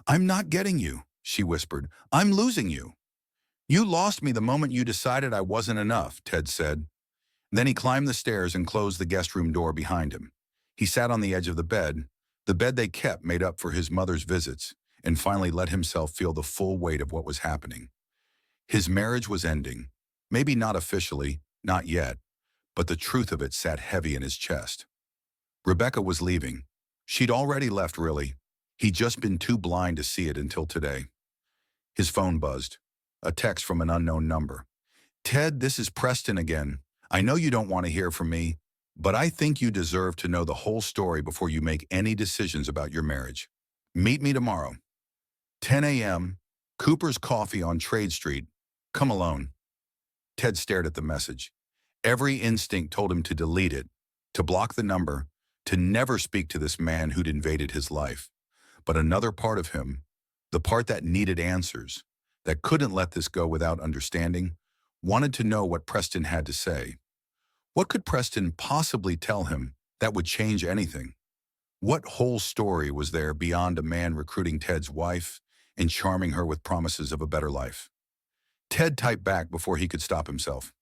I'm not getting you, she whispered. I'm losing you. You lost me the moment you decided I wasn't enough, Ted said. Then he climbed the stairs and closed the guest room door behind him. He sat on the edge of the bed they kept made up for his mother's visits, and finally let himself feel the full weight of what was happening. His marriage was ending. Maybe not officially, not yet, but the truth of it sat heavy in his chest. Rebecca was leaving. She'd already left, really. He'd just been too blind to see it until today. His phone buzzed. A text from an unknown number. Ted, this is Preston again. I know you don't want to hear from me, but I think you deserve to know the whole story before you make any decisions about your marriage. Meet me tomorrow. 10 a.m., Cooper's Coffee on Trade Street. Come alone. Ted stared at the message. Every instinct told him to delete it, to block the number, to never speak to this man who'd invaded his life. But another part of him, the part that needed answers, that couldn't let this go without understanding, wanted to know what Preston had to say. What could Preston possibly tell him that would change anything? What whole story was there beyond a man recruiting Ted's wife and charming her with promises of a better life? Ted typed back before he could stop himself.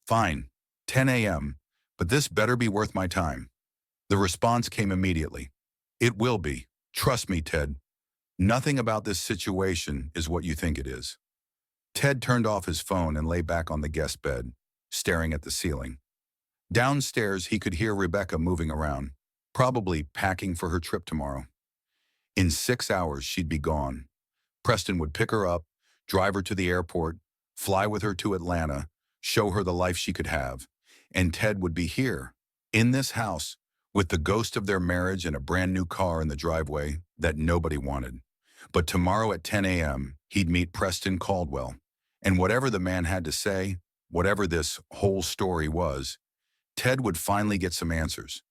Fine, 10 a.m., but this better be worth my time. The response came immediately. It will be. Trust me, Ted. Nothing about this situation is what you think it is. Ted turned off his phone and lay back on the guest bed, staring at the ceiling. Downstairs, he could hear Rebecca moving around, probably packing for her trip tomorrow. In 6 hours, she'd be gone. Preston would pick her up, drive her to the airport, fly with her to Atlanta, show her the life she could have. And Ted would be here, in this house, with the ghost of their marriage and a brand new car in the driveway that nobody wanted. But tomorrow at 10 a.m., he'd meet Preston Caldwell. And whatever the man had to say, whatever this whole story was, Ted would finally get some answers.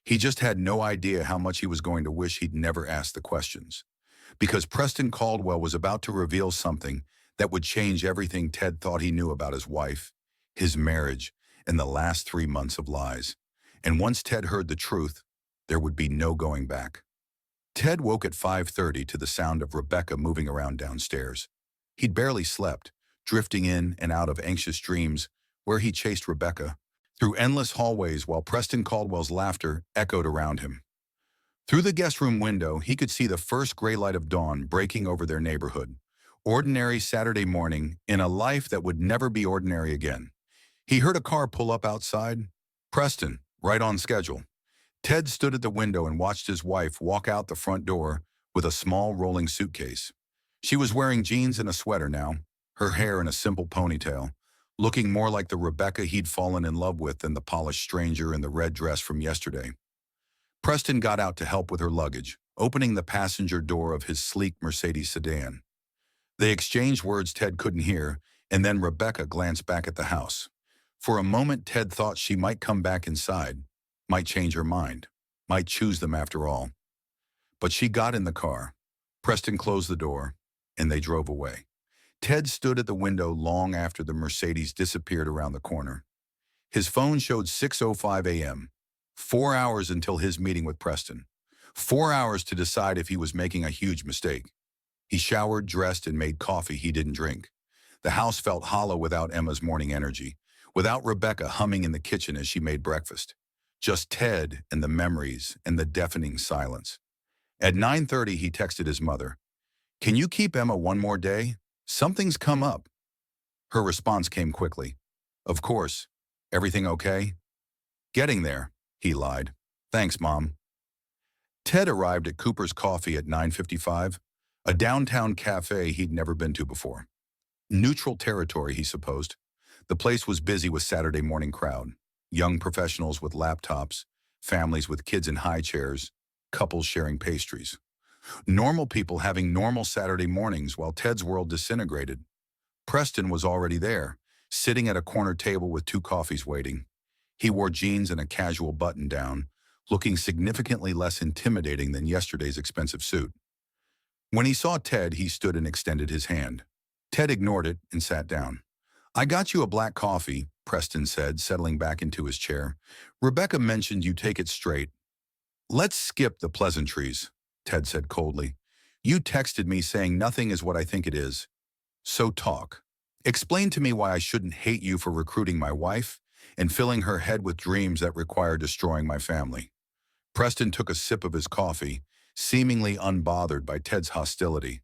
He just had no idea how much he was going to wish he'd never asked the questions. Because Preston Caldwell was about to reveal something that would change everything Ted thought he knew about his wife, his marriage, and the last 3 months of lies. And once Ted heard the truth, there would be no going back. Ted woke at 5:30 to the sound of Rebecca moving around downstairs. He'd barely slept, drifting in and out of anxious dreams where he chased Rebecca through endless hallways while Preston Caldwell's laughter echoed around him. Through the guest room window, he could see the first gray light of dawn breaking over their neighborhood. Ordinary Saturday morning in a life that would never be ordinary again. He heard a car pull up outside. Preston, right on schedule. Ted stood at the window and watched his wife walk out the front door with a small rolling suitcase. She was wearing jeans and a sweater now, her hair in a simple ponytail, looking more like the Rebecca he'd fallen in love with than the polished stranger in the red dress from yesterday. Preston got out to help with her luggage, opening the passenger door of his sleek Mercedes sedan. They exchanged words Ted couldn't hear, and then Rebecca glanced back at the house. For a moment, Ted thought she might come back inside, might change her mind, might choose them after all. But she got in the car. Preston closed the door, and they drove away. Ted stood at the window long after the Mercedes disappeared around the corner. His phone showed 6:05 a.m., 4 hours until his meeting with Preston. 4 hours to decide if he was making a huge mistake. He showered, dressed, and made coffee he didn't drink. The house felt hollow without Emma's morning energy, without Rebecca humming in the kitchen as she made breakfast. Just Ted and the memories and the deafening silence. At 9:30, he texted his mother, "Can you keep Emma one more day? Something's come up." Her response came quickly. "Of course. Everything okay?" "Getting there," he lied. "Thanks, Mom." Ted arrived at Cooper's Coffee at 9:55, a downtown cafe he'd never been to before. Neutral territory, he supposed. The place was busy with Saturday morning crowd. Young professionals with laptops, families with kids in high chairs, couples sharing pastries. Normal people having normal Saturday mornings while Ted's world disintegrated. Preston was already there, sitting at a corner table with two coffees waiting. He wore jeans and a casual button-down, looking significantly less intimidating than yesterday's expensive suit. When he saw Ted, he stood and extended his hand. Ted ignored it and sat down. "I got you a black coffee," Preston said, settling back into his chair. "Rebecca mentioned you take it straight." "Let's skip the pleasantries," Ted said coldly. "You texted me saying nothing is what I think it is. So talk. Explain to me why I shouldn't hate you for recruiting my wife and filling her head with dreams that require destroying my family." Preston took a sip of his coffee, seemingly unbothered by Ted's hostility.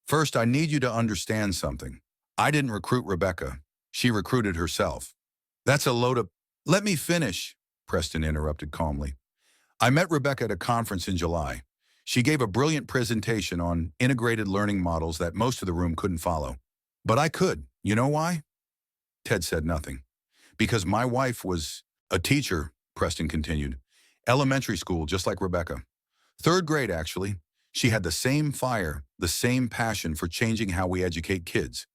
"First, I need you to understand something. I didn't recruit Rebecca. She recruited herself." "That's a load of—" "Let me finish," Preston interrupted calmly. "I met Rebecca at a conference in July. She gave a brilliant presentation on integrated learning models that most of the room couldn't follow. But I could. You know why?" Ted said nothing. "Because my wife was a teacher," Preston continued. "Elementary school, just like Rebecca. Third grade, actually. She had the same fire, the same passion for changing how we educate kids.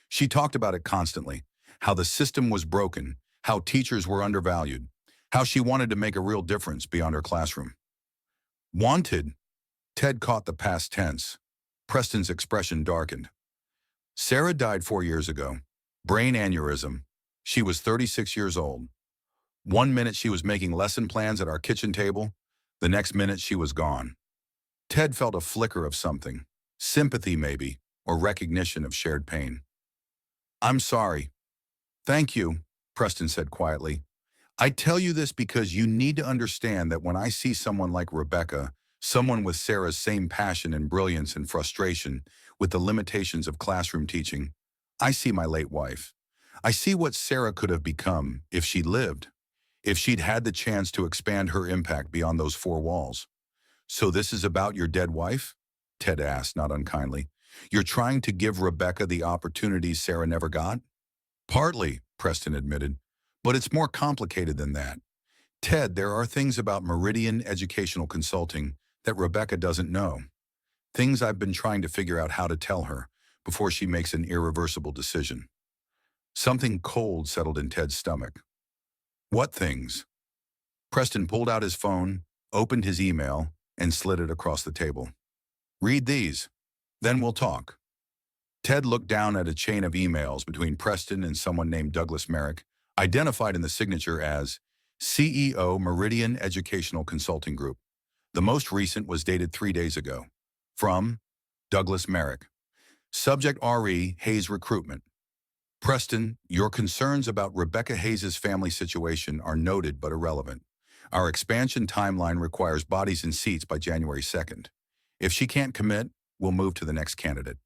She talked about it constantly, how the system was broken, how teachers were undervalued, how she wanted to make a real difference beyond her classroom." "Wanted?" Ted caught the past tense. Preston's expression darkened. "Sarah died 4 years ago. Brain aneurysm. She was 36 years old. One minute she was making lesson plans at our kitchen table, the next minute she was gone." Ted felt a flicker of something, sympathy maybe, or recognition of shared pain. "I'm sorry." "Thank you," Preston said quietly. "I tell you this because you need to understand that when I see someone like Rebecca, someone with Sarah's same passion and brilliance and frustration with the limitations of classroom teaching, I see my late wife. I see what Sarah could have become if she'd lived, if she'd had the chance to expand her impact beyond those four walls." "So this is about your dead wife?" Ted asked, not unkindly. "You're trying to give Rebecca the opportunities Sarah never got?" "Partly," Preston admitted, "but it's more complicated than that. Ted, there are things about Meridian Educational Consulting that Rebecca doesn't know. Things I've been trying to figure out how to tell her before she makes an irreversible decision." Something cold settled in Ted's stomach. "What things?" Preston pulled out his phone, opened his email, and slid it across the table. "Read these. Then we'll talk." Ted looked down at a chain of emails between Preston and someone named Douglas Merrick, identified in the signature as CEO Meridian Educational Consulting Group. The most recent was dated 3 days ago. From Douglas Merrick. Subject RE Hayes Recruitment. "Preston, your concerns about Rebecca Hayes' family situation are noted but irrelevant. Our expansion timeline requires bodies in seats by January 2nd. If she can't commit, we'll move to the next candidate.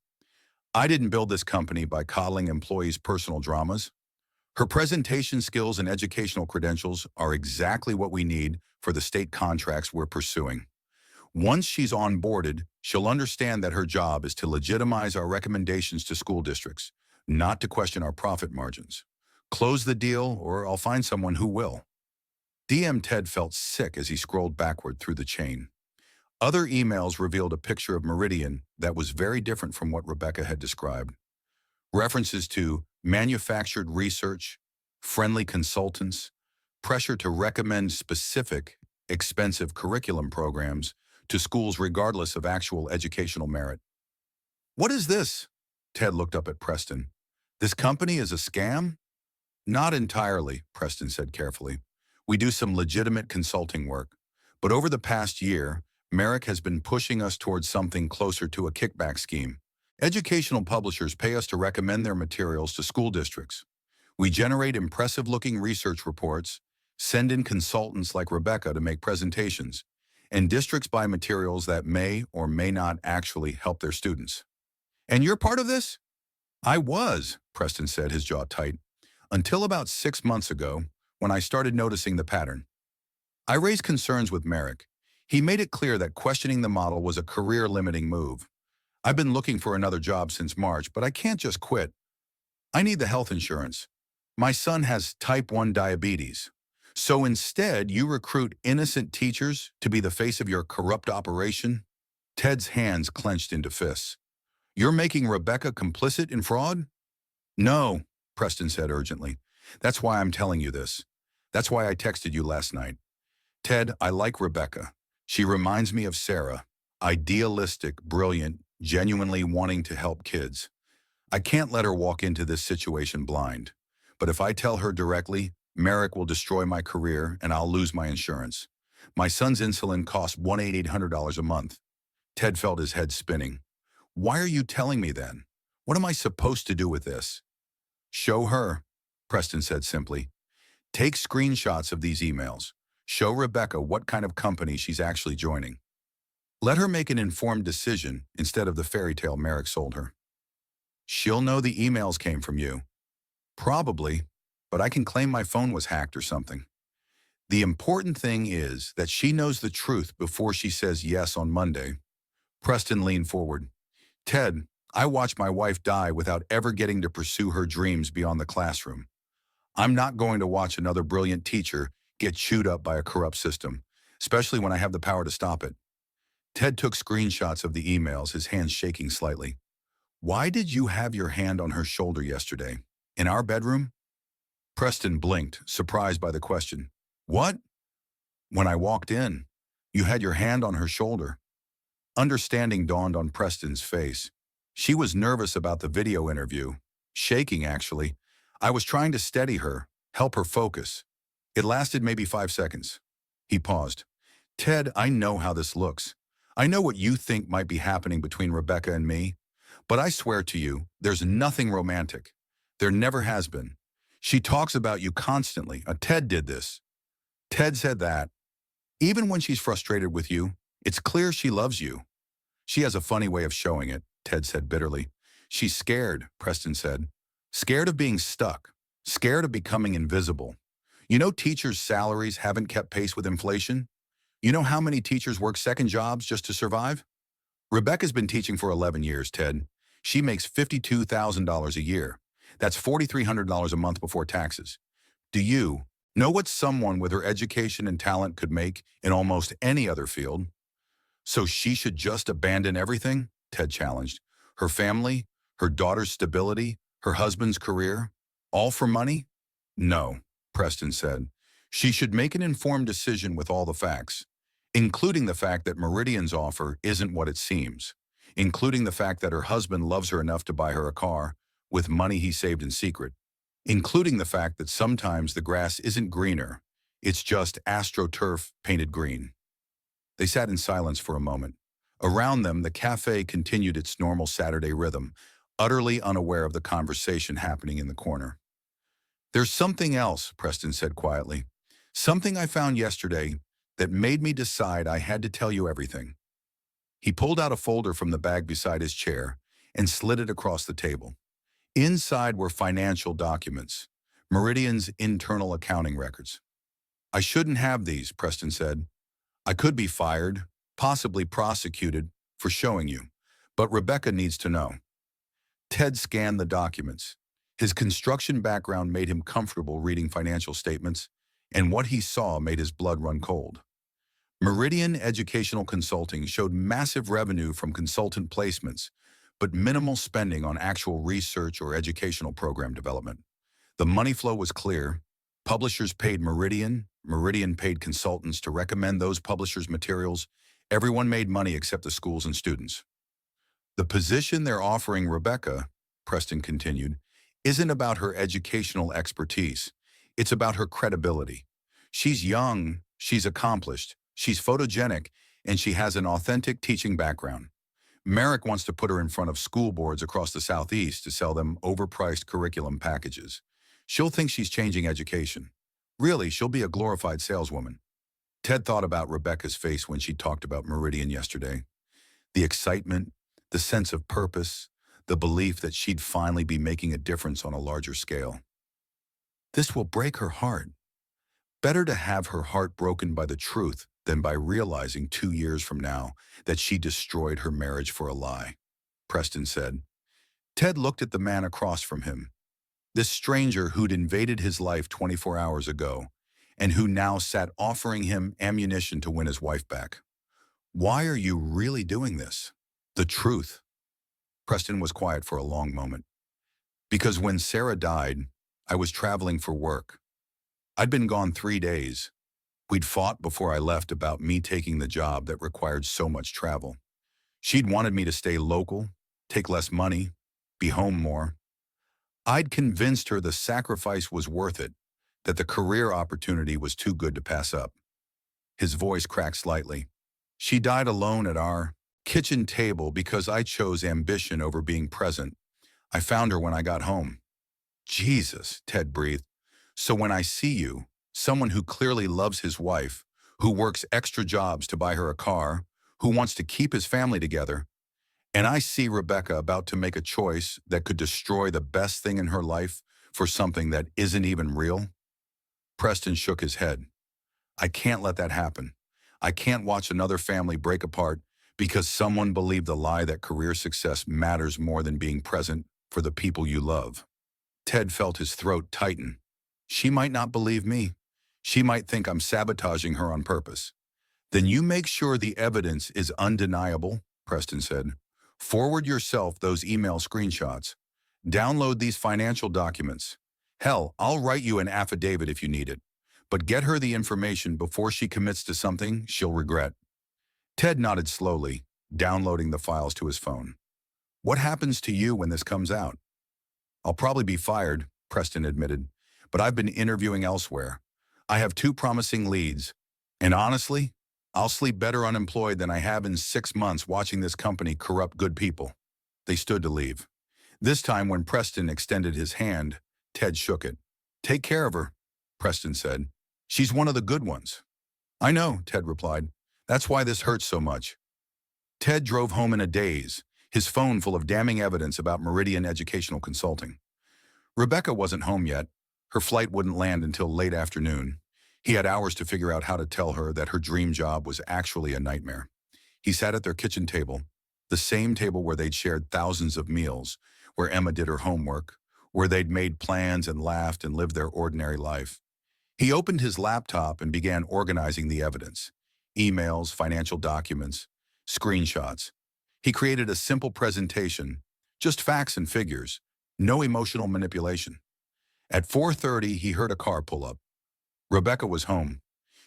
I didn't build this company by coddling employees' personal dramas. Her presentation skills and educational credentials are exactly what we need for the state contracts we're pursuing. Once she's onboarded, she'll understand that her job is to legitimize our recommendations to school districts, not to question our profit margins. Close the deal, or I'll find someone who will." DM Ted felt sick as he scrolled backward through the chain. Other emails revealed a picture of Meridian that was very different from what Rebecca had described. References to manufactured research, friendly consultants, pressure to recommend specific, expensive curriculum programs to schools regardless of actual educational merit. "What is this?" Ted looked up at Preston. "This company is a scam?" "Not entirely," Preston said carefully. "We do some legitimate consulting work. But over the past year, Merrick has been pushing us towards something closer to a kickback scheme. Educational publishers pay us to recommend their materials to school districts. We generate impressive-looking research reports, send in consultants like Rebecca to make presentations, and districts buy materials that may or may not actually help their students. And you're part of this? I was, Preston said, his jaw tight, until about 6 months ago, when I started noticing the pattern. I raised concerns with Merrick. He made it clear that questioning the model was a career-limiting move. I've been looking for another job since March, but I can't just quit. I need the health insurance. My son has type 1 diabetes. So instead, you recruit innocent teachers to be the face of your corrupt operation? Ted's hands clenched into fists. You're making Rebecca complicit in fraud? No, Preston said urgently. That's why I'm telling you this. That's why I texted you last night. Ted, I like Rebecca. She reminds me of Sarah. Idealistic, brilliant, genuinely wanting to help kids. I can't let her walk into this situation blind. But if I tell her directly, Merrick will destroy my career and I'll lose my insurance. My son's insulin costs $1,800 a month. Ted felt his head spinning. Why are you telling me then? What am I supposed to do with this? Show her, Preston said simply. Take screenshots of these emails. Show Rebecca what kind of company she's actually joining. Let her make an informed decision instead of the fairy tale Merrick sold her. She'll know the emails came from you. Probably, but I can claim my phone was hacked or something. The important thing is that she knows the truth before she says yes on Monday. Preston leaned forward. Ted, I watched my wife die without ever getting to pursue her dreams beyond the classroom. I'm not going to watch another brilliant teacher get chewed up by a corrupt system, especially when I have the power to stop it. Ted took screenshots of the emails, his hands shaking slightly. Why did you have your hand on her shoulder yesterday? In our bedroom? Preston blinked, surprised by the question. What? When I walked in, you had your hand on her shoulder. Understanding dawned on Preston's face. She was nervous about the video interview, shaking actually. I was trying to steady her, help her focus. It lasted maybe 5 seconds. He paused. Ted, I know how this looks. I know what you think might be happening between Rebecca and me, but I swear to you, there's nothing romantic. There never has been. She talks about you constantly. Ted did this. Ted said that. Even when she's frustrated with you, it's clear she loves you. She has a funny way of showing it, Ted said bitterly. She's scared, Preston said. Scared of being stuck. Scared of becoming invisible. You know teachers' salaries haven't kept pace with inflation? You know how many teachers work second jobs just to survive? Rebecca's been teaching for 11 years, Ted. She makes $52,000 a year. That's $4,300 a month before taxes. Do you know what someone with her education and talent could make in almost any other field? So she should just abandon everything? Ted challenged. Her family, her daughter's stability, her husband's career, all for money? No, Preston said. She should make an informed decision with all the facts, including the fact that Meridian's offer isn't what it seems, including the fact that her husband loves her enough to buy her a car with money he saved in secret, including the fact that sometimes the grass isn't greener, it's just AstroTurf painted green. They sat in silence for a moment. Around them, the cafe continued its normal Saturday rhythm, utterly unaware of the conversation happening in the corner. There's something else, Preston said quietly. Something I found yesterday that made me decide I had to tell you everything. He pulled out a folder from the bag beside his chair and slid it across the table. Inside were financial documents, Meridian's internal accounting records. I shouldn't have these, Preston said. I could be fired, possibly prosecuted, for showing you, but Rebecca needs to know. Ted scanned the documents. His construction background made him comfortable reading financial statements, and what he saw made his blood run cold. Meridian Educational Consulting showed massive revenue from consultant placements, but minimal spending on actual research or educational program development. The money flow was clear. Publishers paid Meridian, Meridian paid consultants to recommend those publishers' materials. Everyone made money except the schools and students. The position they're offering Rebecca, Preston continued, isn't about her educational expertise. It's about her credibility. She's young, she's accomplished, she's photogenic, and she has an authentic teaching background. Merrick wants to put her in front of school boards across the Southeast to sell them overpriced curriculum packages. She'll think she's changing education. Really, she'll be a glorified saleswoman. Ted thought about Rebecca's face when she talked about Meridian yesterday. The excitement, the sense of purpose, the belief that she'd finally be making a difference on a larger scale. This will break her heart. Better to have her heart broken by the truth than by realizing 2 years from now that she destroyed her marriage for a lie, Preston said. Ted looked at the man across from him, this stranger who'd invaded his life 24 hours ago and who now sat offering him ammunition to win his wife back. Why are you really doing this? The truth. Preston was quiet for a long moment. Because when Sarah died, I was traveling for work. I'd been gone 3 days. We'd fought before I left about me taking the job that required so much travel. She'd wanted me to stay local, take less money, be home more. I'd convinced her the sacrifice was worth it, that the career opportunity was too good to pass up. His voice cracked slightly. She died alone at our kitchen table because I chose ambition over being present. I found her when I got home. Jesus, Ted breathed. So when I see you, someone who clearly loves his wife, who works extra jobs to buy her a car, who wants to keep his family together, and I see Rebecca about to make a choice that could destroy the best thing in her life for something that isn't even real? Preston shook his head. I can't let that happen. I can't watch another family break apart because someone believed the lie that career success matters more than being present for the people you love. Ted felt his throat tighten. She might not believe me. She might think I'm sabotaging her on purpose. Then you make sure the evidence is undeniable, Preston said. Forward yourself those email screenshots. Download these financial documents. Hell, I'll write you an affidavit if you need it. But get her the information before she commits to something she'll regret. Ted nodded slowly, downloading the files to his phone. What happens to you when this comes out? I'll probably be fired, Preston admitted, but I've been interviewing elsewhere. I have 2 promising leads, and honestly, I'll sleep better unemployed than I have in 6 months watching this company corrupt good people. They stood to leave. This time when Preston extended his hand, Ted shook it. Take care of her, Preston said. She's one of the good ones. I know, Ted replied. That's why this hurts so much. Ted drove home in a daze, his phone full of damning evidence about Meridian Educational Consulting. Rebecca wasn't home yet. Her flight wouldn't land until late afternoon. He had hours to figure out how to tell her that her dream job was actually a nightmare. He sat at their kitchen table, the same table where they'd shared thousands of meals, where Emma did her homework, where they'd made plans and laughed and lived their ordinary life. He opened his laptop and began organizing the evidence. Emails, financial documents, screenshots. He created a simple presentation, just facts and figures, no emotional manipulation. At 4:30, he heard a car pull up. Rebecca was home.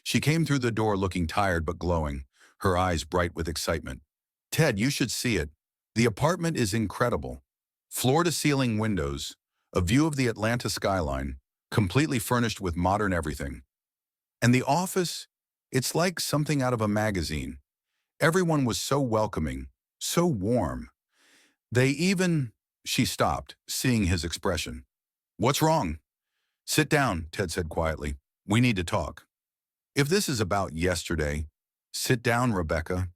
She came through the door looking tired but glowing, her eyes bright with excitement. Ted, you should see it. The apartment is incredible. Floor-to-ceiling windows, a view of the Atlanta skyline, completely furnished with modern everything. And the office, it's like something out of a magazine. Everyone was so welcoming, so warm. They even... She stopped, seeing his expression. What's wrong? Sit down, Ted said quietly. We need to talk. If this is about yesterday, sit down, Rebecca.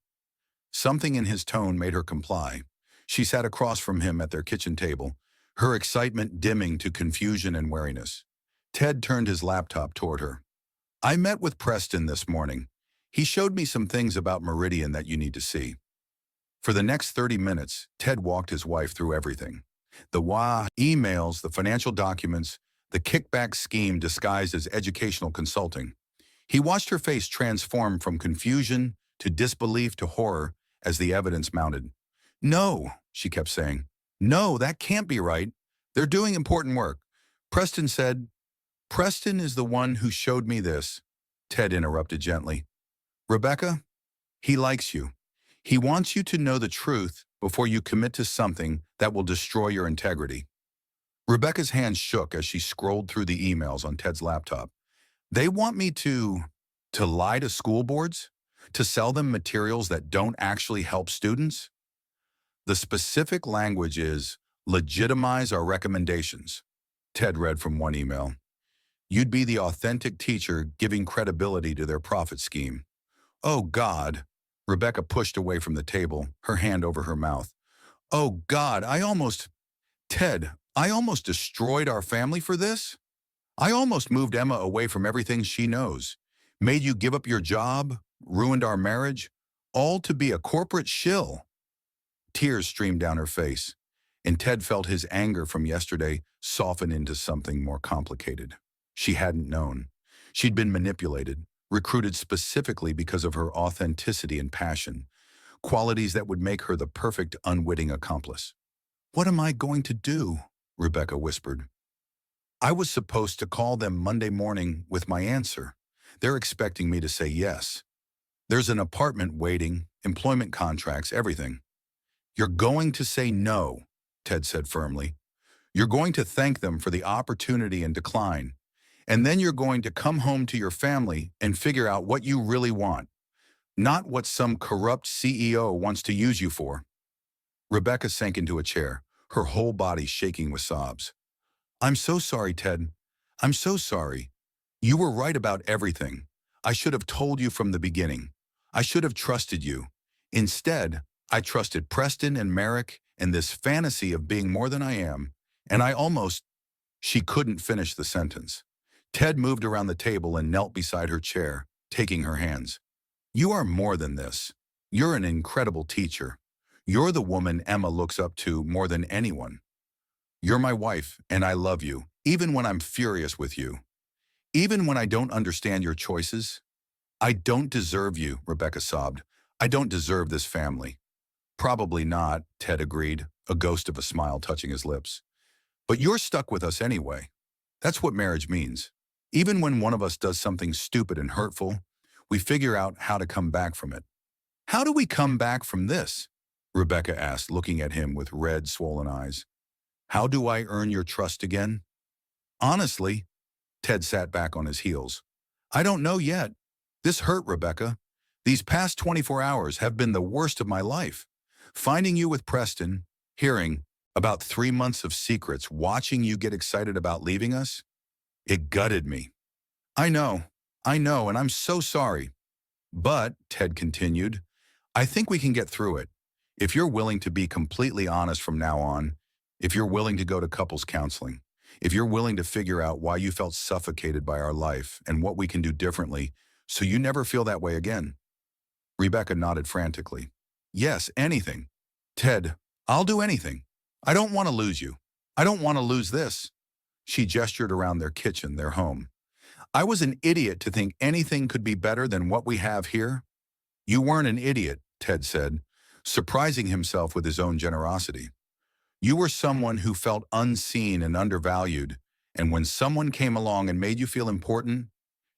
Something in his tone made her comply. She sat across from him at their kitchen table, her excitement dimming to confusion and wariness. Ted turned his laptop toward her. I met with Preston this morning. He showed me some things about Meridian that you need to see. For the next 30 minutes, Ted walked his wife through everything. The emails, the financial documents, the kickback scheme disguised as educational consulting. He watched her face transform from confusion to disbelief to horror as the evidence mounted. No, she kept saying. No, that can't be right. They're doing important work. Preston said. Preston is the one who showed me this, Ted interrupted gently. Rebecca, he likes you. He wants you to know the truth before you commit to something that will destroy your integrity. Rebecca's hands shook as she scrolled through the emails on Ted's laptop. They want me to lie to school boards? To sell them materials that don't actually help students? The specific language is legitimize our recommendations. Ted read from one email. You'd be the authentic teacher giving credibility to their profit scheme. Oh, God. Rebecca pushed away from the table, her hand over her mouth. Oh, God, Ted, I almost destroyed our family for this? I almost moved Emma away from everything she knows, made you give up your job, ruined our marriage, all to be a corporate shill. Tears streamed down her face, and Ted felt his anger from yesterday soften into something more complicated. She hadn't known. She'd been manipulated, recruited specifically because of her authenticity and passion, qualities that would make her the perfect unwitting accomplice. What am I going to do? Rebecca whispered. I was supposed to call them Monday morning with my answer. They're expecting me to say yes. There's an apartment waiting, employment contracts, everything. You're going to say no, Ted said firmly. You're going to thank them for the opportunity and decline. And then you're going to come home to your family and figure out what you really want, not what some corrupt CEO wants to use you for. Rebecca sank into a chair, her whole body shaking with sobs. I'm so sorry, Ted. I'm so sorry. You were right about everything. I should have told you from the beginning. I should have trusted you. Instead, I trusted Preston and Merrick and this fantasy of being more than I am, and She couldn't finish the sentence. Ted moved around the table and knelt beside her chair, taking her hands. You are more than this. You're an incredible teacher. You're the woman Emma looks up to more than anyone. You're my wife, and I love you, even when I'm furious with you. Even when I don't understand your choices. I don't deserve you, Rebecca sobbed. I don't deserve this family. Probably not, Ted agreed, a ghost of a smile touching his lips. But you're stuck with us anyway. That's what marriage means. Even when one of us does something stupid and hurtful, we figure out how to come back from it. How do we come back from this? Rebecca asked, looking at him with red, swollen eyes. How do I earn your trust again? Honestly, Ted sat back on his heels. I don't know yet. This hurt, Rebecca. These past 24 hours have been the worst of my life. Finding you with Preston, hearing about 3 months of secrets, watching you get excited about leaving us, it gutted me. I know, and I'm so sorry. But, Ted continued, I think we can get through it. If you're willing to be completely honest from now on, if you're willing to go to couples counseling, if you're willing to figure out why you felt suffocated by our life and what we can do differently so you never feel that way again. Rebecca nodded frantically. Yes, anything. Ted, I'll do anything. I don't want to lose you. I don't want to lose this. She gestured around their kitchen, their home. I was an idiot to think anything could be better than what we have here. You weren't an idiot, Ted said, surprising himself with his own generosity. You were someone who felt unseen and undervalued, and when someone came along and made you feel important,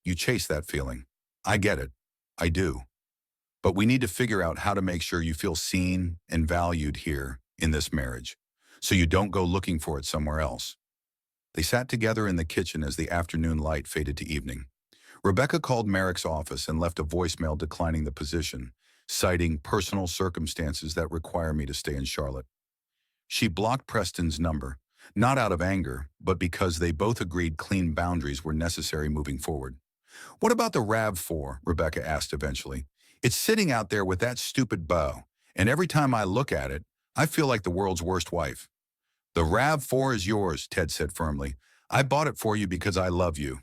you chased that feeling. I get it. I do. But we need to figure out how to make sure you feel seen and valued here in this marriage, so you don't go looking for it somewhere else. They sat together in the kitchen as the afternoon light faded to evening. Rebecca called Merrick's office and left a voicemail declining the position, citing personal circumstances that require me to stay in Charlotte. She blocked Preston's number, not out of anger, but because they both agreed clean boundaries were necessary moving forward. What about the RAV4? Rebecca asked eventually. It's sitting out there with that stupid bow, and every time I look at it, I feel like the world's worst wife. The RAV4 is yours, Ted said firmly. I bought it for you because I love you.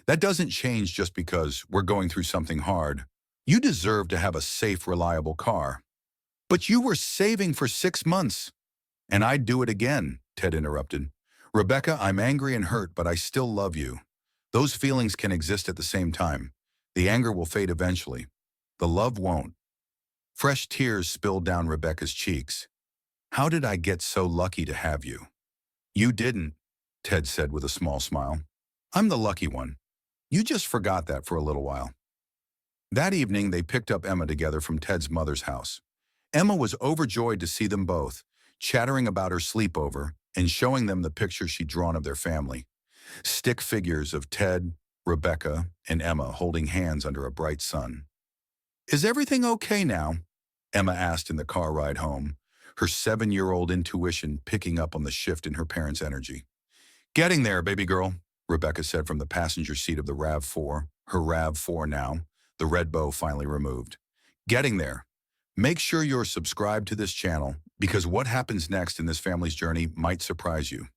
That doesn't change just because we're going through something hard. You deserve to have a safe, reliable car. But you were saving for 6 months. And I'd do it again, Ted interrupted. Rebecca, I'm angry and hurt, but I still love you. Those feelings can exist at the same time. The anger will fade eventually. The love won't. Fresh tears spilled down Rebecca's cheeks. How did I get so lucky to have you? You didn't, Ted said with a small smile. I'm the lucky one. You just forgot that for a little while. That evening, they picked up Emma together from Ted's mother's house. Emma was overjoyed to see them both, chattering about her sleepover and showing them the pictures she'd drawn of their family. Stick figures of Ted, Rebecca, and Emma holding hands under a bright sun. Is everything okay now? Emma asked in the car ride home, her 7-year-old intuition picking up on the shift in her parents' energy. "Getting there, baby girl," Rebecca said from the passenger seat of the RAV4, her RAV4 now, the red bow finally removed. "Getting there. Make sure you're subscribed to this channel because what happens next in this family's journey might surprise you.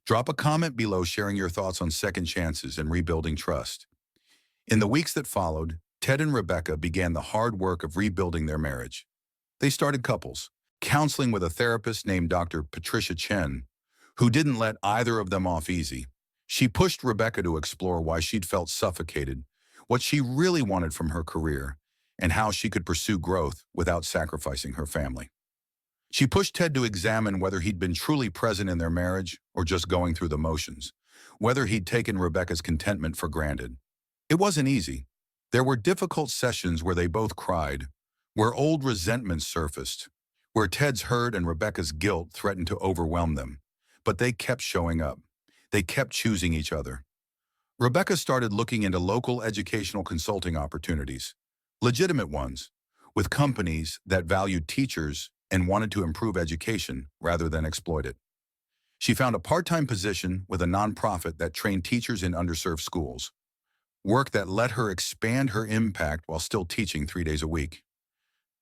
Drop a comment below sharing your thoughts on second chances and rebuilding trust." In the weeks that followed, Ted and Rebecca began the hard work of rebuilding their marriage. They started couples, counseling with a therapist named Dr. Patricia Chen, who didn't let either of them off easy. She pushed Rebecca to explore why she'd felt suffocated, what she really wanted from her career, and how she could pursue growth without sacrificing her family. She pushed Ted to examine whether he'd been truly present in their marriage or just going through the motions, whether he'd taken Rebecca's contentment for granted. It wasn't easy. There were difficult sessions where they both cried, where old resentments surfaced, where Ted's hurt and Rebecca's guilt threatened to overwhelm them. But they kept showing up. They kept choosing each other. Rebecca started looking into local educational consulting opportunities, legitimate ones, with companies that valued teachers and wanted to improve education rather than exploit it. She found a part-time position with a nonprofit that trained teachers in underserved schools, work that let her expand her impact while still teaching 3 days a week.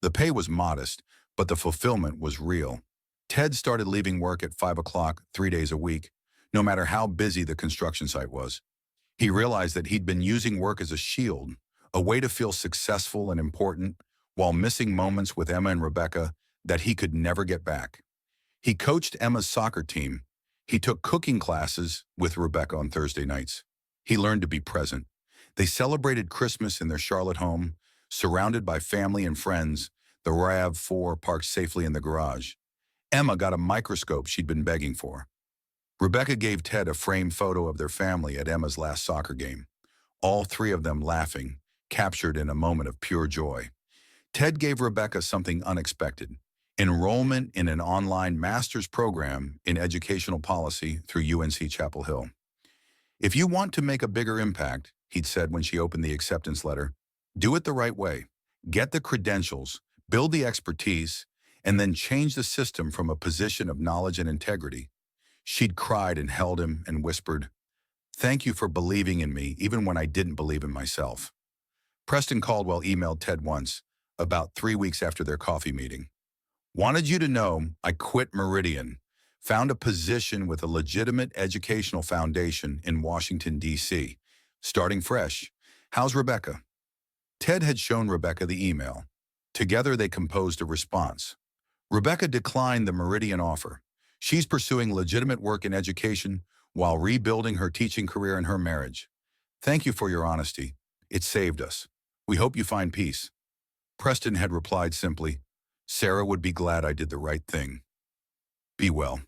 The pay was modest, but the fulfillment was real. Ted started leaving work at 5 o'clock 3 days a week, no matter how busy the construction site was. He realized that he'd been using work as a shield, a way to feel successful and important, while missing moments with Emma and Rebecca that he could never get back. He coached Emma's soccer team. He took cooking classes with Rebecca on Thursday nights. He learned to be present. They celebrated Christmas in their Charlotte home, surrounded by family and friends, the RAV4 parked safely in the garage. Emma got a microscope she'd been begging for. Rebecca gave Ted a framed photo of their family at Emma's last soccer game, all three of them laughing, captured in a moment of pure joy. Ted gave Rebecca something unexpected: enrollment in an online master's program in educational policy through UNC Chapel Hill. "If you want to make a bigger impact," he'd said when she opened the acceptance letter, "do it the right way. Get the credentials, build the expertise, and then change the system from a position of knowledge and integrity." She'd cried and held him and whispered, "Thank you for believing in me even when I didn't believe in myself." Preston Caldwell emailed Ted once, about 3 weeks after their coffee meeting. "Wanted you to know I quit Meridian, found a position with a legitimate educational foundation in Washington, D.C. Starting fresh. How's Rebecca?" Ted had shown Rebecca the email. Together they composed a response. Rebecca declined the Meridian offer. She's pursuing legitimate work in education while rebuilding her teaching career and her marriage. "Thank you for your honesty. It saved us. We hope you find peace." Preston had replied simply, "Sarah would be glad I did the right thing. Be well."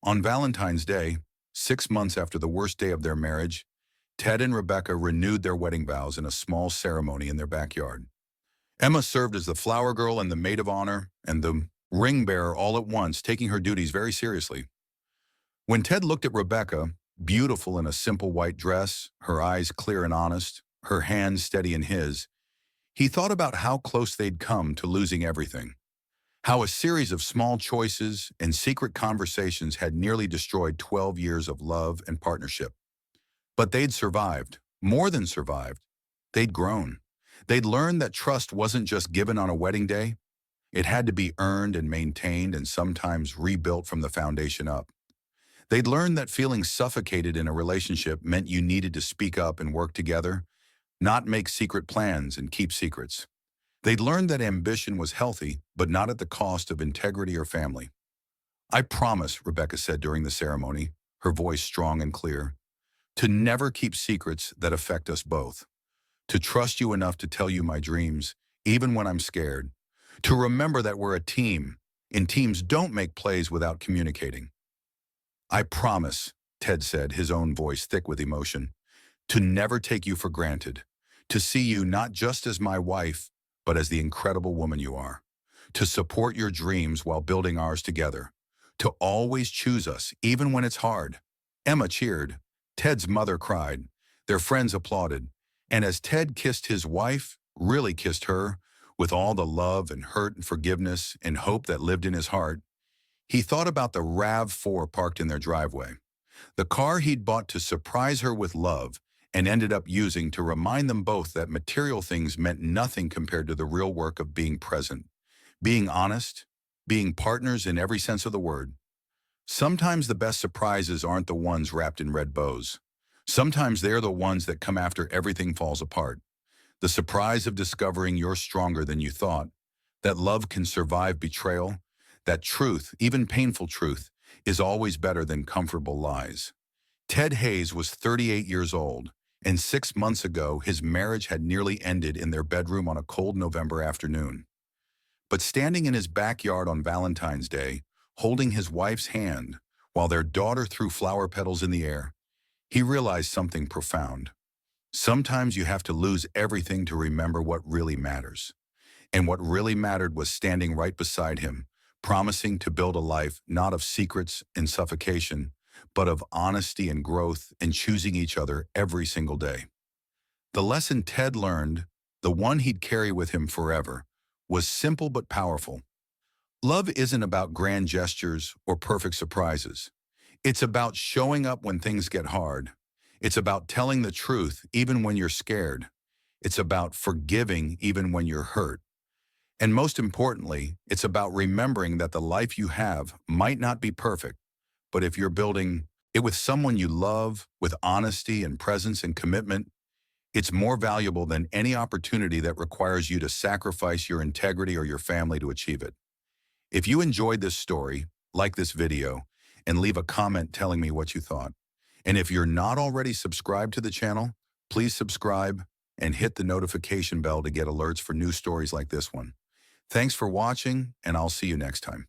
On Valentine's Day, 6 months after the worst day of their marriage, Ted and Rebecca renewed their wedding vows in a small ceremony in their backyard. Emma served as the flower girl and the maid of honor, and the ring bearer all at once, taking her duties very seriously. When Ted looked at Rebecca, beautiful in a simple white dress, her eyes clear and honest, her hands steady in his, he thought about how close they'd come to losing everything. How a series of small choices and secret conversations had nearly destroyed 12 years of love and partnership. But they'd survived, more than survived. They'd grown. They'd learned that trust wasn't just given on a wedding day. It had to be earned and maintained and sometimes rebuilt from the foundation up. They'd learned that feeling suffocated in a relationship meant you needed to speak up and work together, not make secret plans and keep secrets. They'd learned that ambition was healthy, but not at the cost of integrity or family. "I promise," Rebecca said during the ceremony, her voice strong and clear, "to never keep secrets that affect us both. To trust you enough to tell you my dreams, even when I'm scared. To remember that we're a team, and teams don't make plays without communicating." "I promise," Ted said, his own voice thick with emotion, "to never take you for granted. To see you not just as my wife, but as the incredible woman you are. To support your dreams while building ours together. To always choose us, even when it's hard." Emma cheered. Ted's mother cried. Their friends applauded. And as Ted kissed his wife, really kissed her, With all the love and hurt and forgiveness and hope that lived in his heart, he thought about the RAV4 parked in their driveway, the car he'd bought to surprise her with love and ended up using to remind them both that material things meant nothing compared to the real work of being present, being honest, being partners in every sense of the word. Sometimes the best surprises aren't the ones wrapped in red bows. Sometimes they're the ones that come after everything falls apart. The surprise of discovering you're stronger than you thought, that love can survive betrayal, that truth, even painful truth, is always better than comfortable lies. Ted Hayes was 38 years old, and 6 months ago his marriage had nearly ended in their bedroom on a cold November afternoon. But standing in his backyard on Valentine's Day, holding his wife's hand while their daughter threw flower petals in the air, he realized something profound. Sometimes you have to lose everything to remember what really matters. And what really mattered was standing right beside him, promising to build a life not of secrets and suffocation, but of honesty and growth and choosing each other every single day. The lesson Ted learned, the one he'd carry with him forever, was simple but powerful. Love isn't about grand gestures or perfect surprises. It's about showing up when things get hard. It's about telling the truth even when you're scared. It's about forgiving even when you're hurt. And most importantly, it's about remembering that the life you have might not be perfect, but if you're building it with someone you love, with honesty and presence and commitment, it's more valuable than any opportunity that requires you to sacrifice your integrity or your family to achieve it. If you enjoyed this story, like this video, and leave a comment telling me what you thought. And if you're not already subscribed to the channel, please subscribe and hit the notification bell to get alerts for new stories like this one. Thanks for watching, and I'll see you next time.